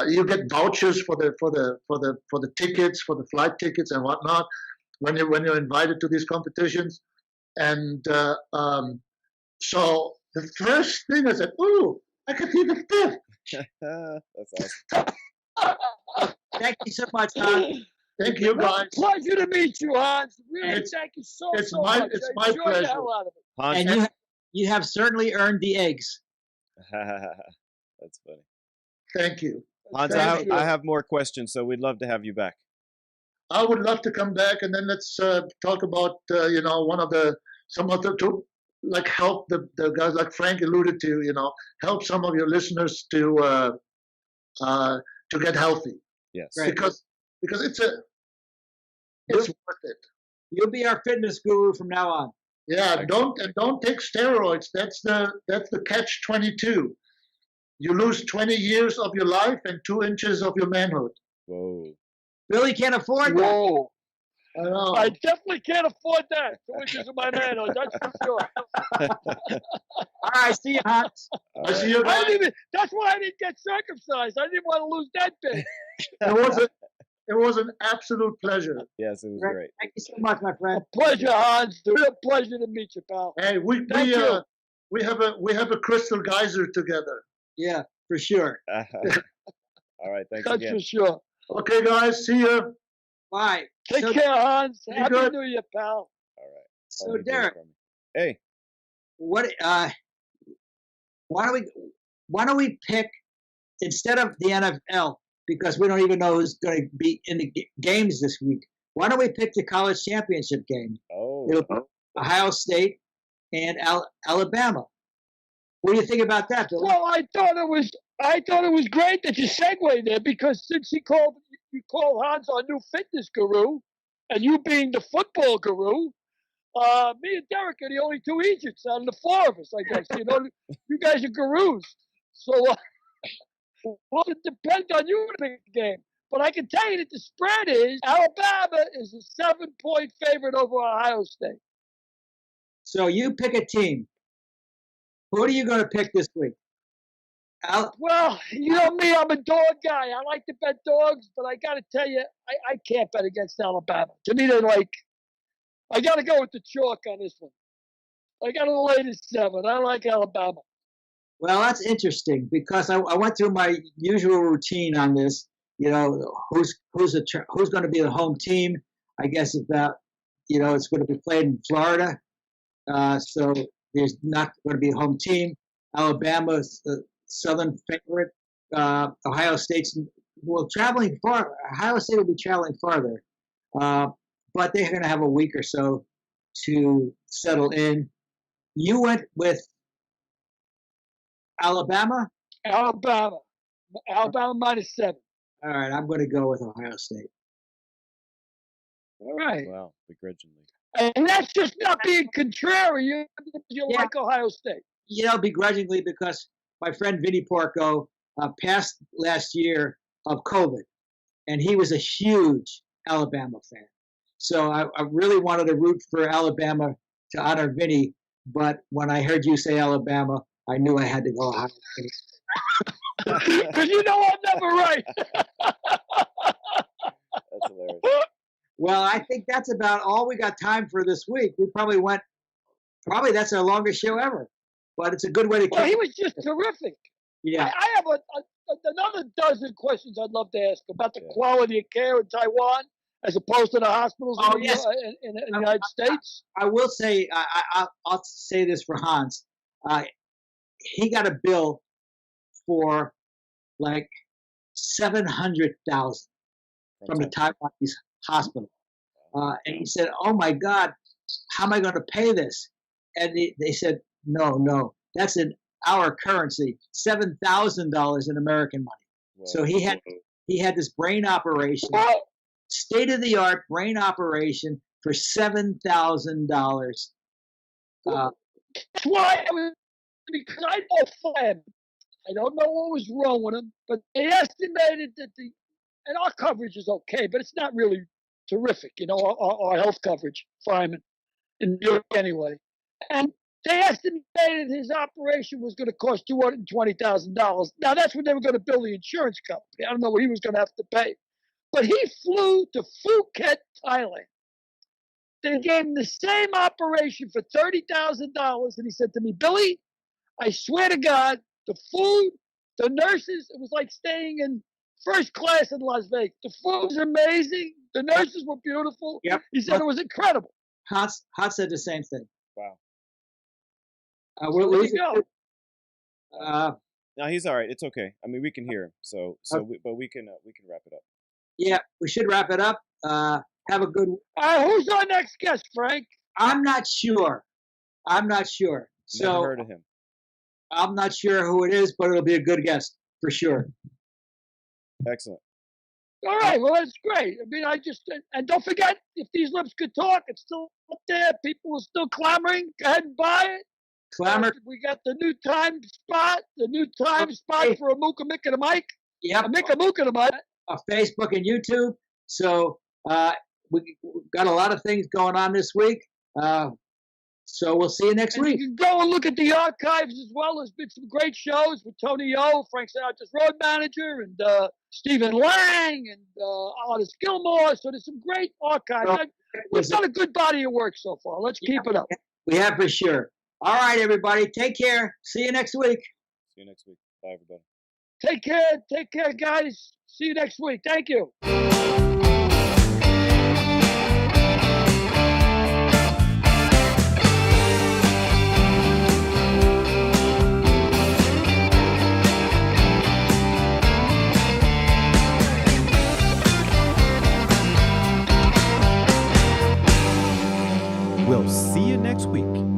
you get vouchers for the tickets, for the flight tickets and whatnot when you're invited to these competitions. And so the first thing I said, "Ooh, I could be the fifth." That's awesome. Thank you so much, Hans. Thank you, guys. Pleasure to meet you, Hans. Really, It's- thank you so it's much. my I pleasure. enjoyed the hell out of it. Hans, And you have certainly earned the eggs. that's funny. Thank you. Hans, Thank you. I have more questions, so we'd love to have you back. I would love to come back, and then let's talk about some of the to like help the guys like Frank alluded to, help some of your listeners to get healthy, Yes. Right. because it's worth it. You'll be our fitness guru from now on. Yeah, don't take steroids. That's the catch-22. You lose 20 years of your life and 2 inches of your manhood. Whoa. Billy can't afford that. Whoa. I know. I definitely can't afford that. 2 inches of my manhood, that's for sure. All right, see you, Hans. All I see right. you I guys. didn't even, that's why I didn't get circumcised. I didn't want to lose that big. It was an absolute pleasure. Yes, it was Right. great. Thank you so much, my friend. Pleasure, Hans. Real pleasure to meet you, pal. Hey, we Thank you. have a crystal geyser together. Yeah, for sure. All right. Thanks That's again. for sure. Okay, guys, see you. Bye. Take So- care, Hans. Be Happy good. New Year, pal. All right. So, Always hear Derek, from you. Hey. what? Why don't we pick instead of the NFL, because we don't even know who's going to be in the games this week? Why don't we pick the college championship game? Oh. It'll be Ohio State and Alabama. What do you think about that, Billy? Well, I thought it was great that you segued there, because since you called Hans our new fitness guru, and you being the football guru, me and Derek are the only two Egypts out of the four of us, I guess. You guys are gurus. So well, it depends on you to pick the game. But I can tell you that the spread is Alabama is a 7-point favorite over Ohio State. So you pick a team. Who are you going to pick this week? Well, you know me, I'm a dog guy. I like to bet dogs, but I got to tell you, I can't bet against Alabama. To me, I got to go with the chalk on this one. I got to lay the 7. I like Alabama. Well, that's interesting because I went through my usual routine on this. Who's going to be the home team? I guess about it's going to be played in Florida, so there's not going to be a home team. Alabama's the Southern favorite. Ohio State's traveling far. Ohio State will be traveling farther, but they're going to have a week or so to settle in. You went with Alabama? Alabama -7. All right, I'm going to go with Ohio State. All right. Wow. Begrudgingly. And that's just not being contrary. You Yeah. like Ohio State. Begrudgingly, because my friend Vinny Porco passed last year of COVID, and he was a huge Alabama fan. So I really wanted to root for Alabama to honor Vinny, but when I heard you say Alabama, I knew I had to go Ohio State. Because I'm never right. That's hilarious. Well, I think that's about all we got time for this week. We probably that's our longest show ever, but it's a good way to Well, keep. he was just terrific. Yeah. I have another dozen questions I'd love to ask about the Yeah. quality of care in Taiwan as opposed to the hospitals Oh, in, yes. in the United States. I will say, I'll say this for Hans. He got a bill for like $700,000 from the Taiwanese hospital, and he said, "Oh my God, how am I going to pay this?" And they said, "No, that's in our currency, $7,000 in American money." Whoa. So he had this brain operation, Well, state-of-the-art brain operation for $7,000. that's why because I know Flam. I don't know what was wrong with him, but they estimated that and our coverage is okay, but it's not really terrific, our health coverage, firemen in New York anyway. And they estimated his operation was going to cost $220,000. Now, that's what they were going to bill the insurance company. I don't know what he was going to have to pay. But he flew to Phuket, Thailand. They gave him the same operation for $30,000. And he said to me, Billy, I swear to God, the food, the nurses, it was like staying in first class in Las Vegas. The food was amazing. The nurses were beautiful. Yep. He said it was incredible. Hans said the same thing. Wow. We're losing. No, he's all right. It's okay. I mean, we can hear him. But we can wrap it up. Yeah, we should wrap it up. Have a good. Who's our next guest, Frank? I'm not sure. So Never heard of him. I'm not sure who it is, but it'll be a good guest for sure. Excellent. All right, well, that's great. I mean, and don't forget, if These Lips Could Talk, it's still up there. People are still clamoring. Go ahead and buy it. Clamor. We got the new time spot for a Mooka Mick and a Mike. Yep. A Mick a Mooka and a Mike. Facebook and YouTube. So we got a lot of things going on this week. So we'll see you next week. You can go and look at the archives as well. There's been some great shows with Tony O, Frank Sinatra's road manager, and Stephen Lang, and Artist Gilmore. So there's some great archives. We've done a good body of work so far. Let's keep it up. We have for sure. All right, everybody. Take care. See you next week. See you next week. Bye, everybody. Take care. Take care, guys. See you next week. Thank you. We'll see you next week.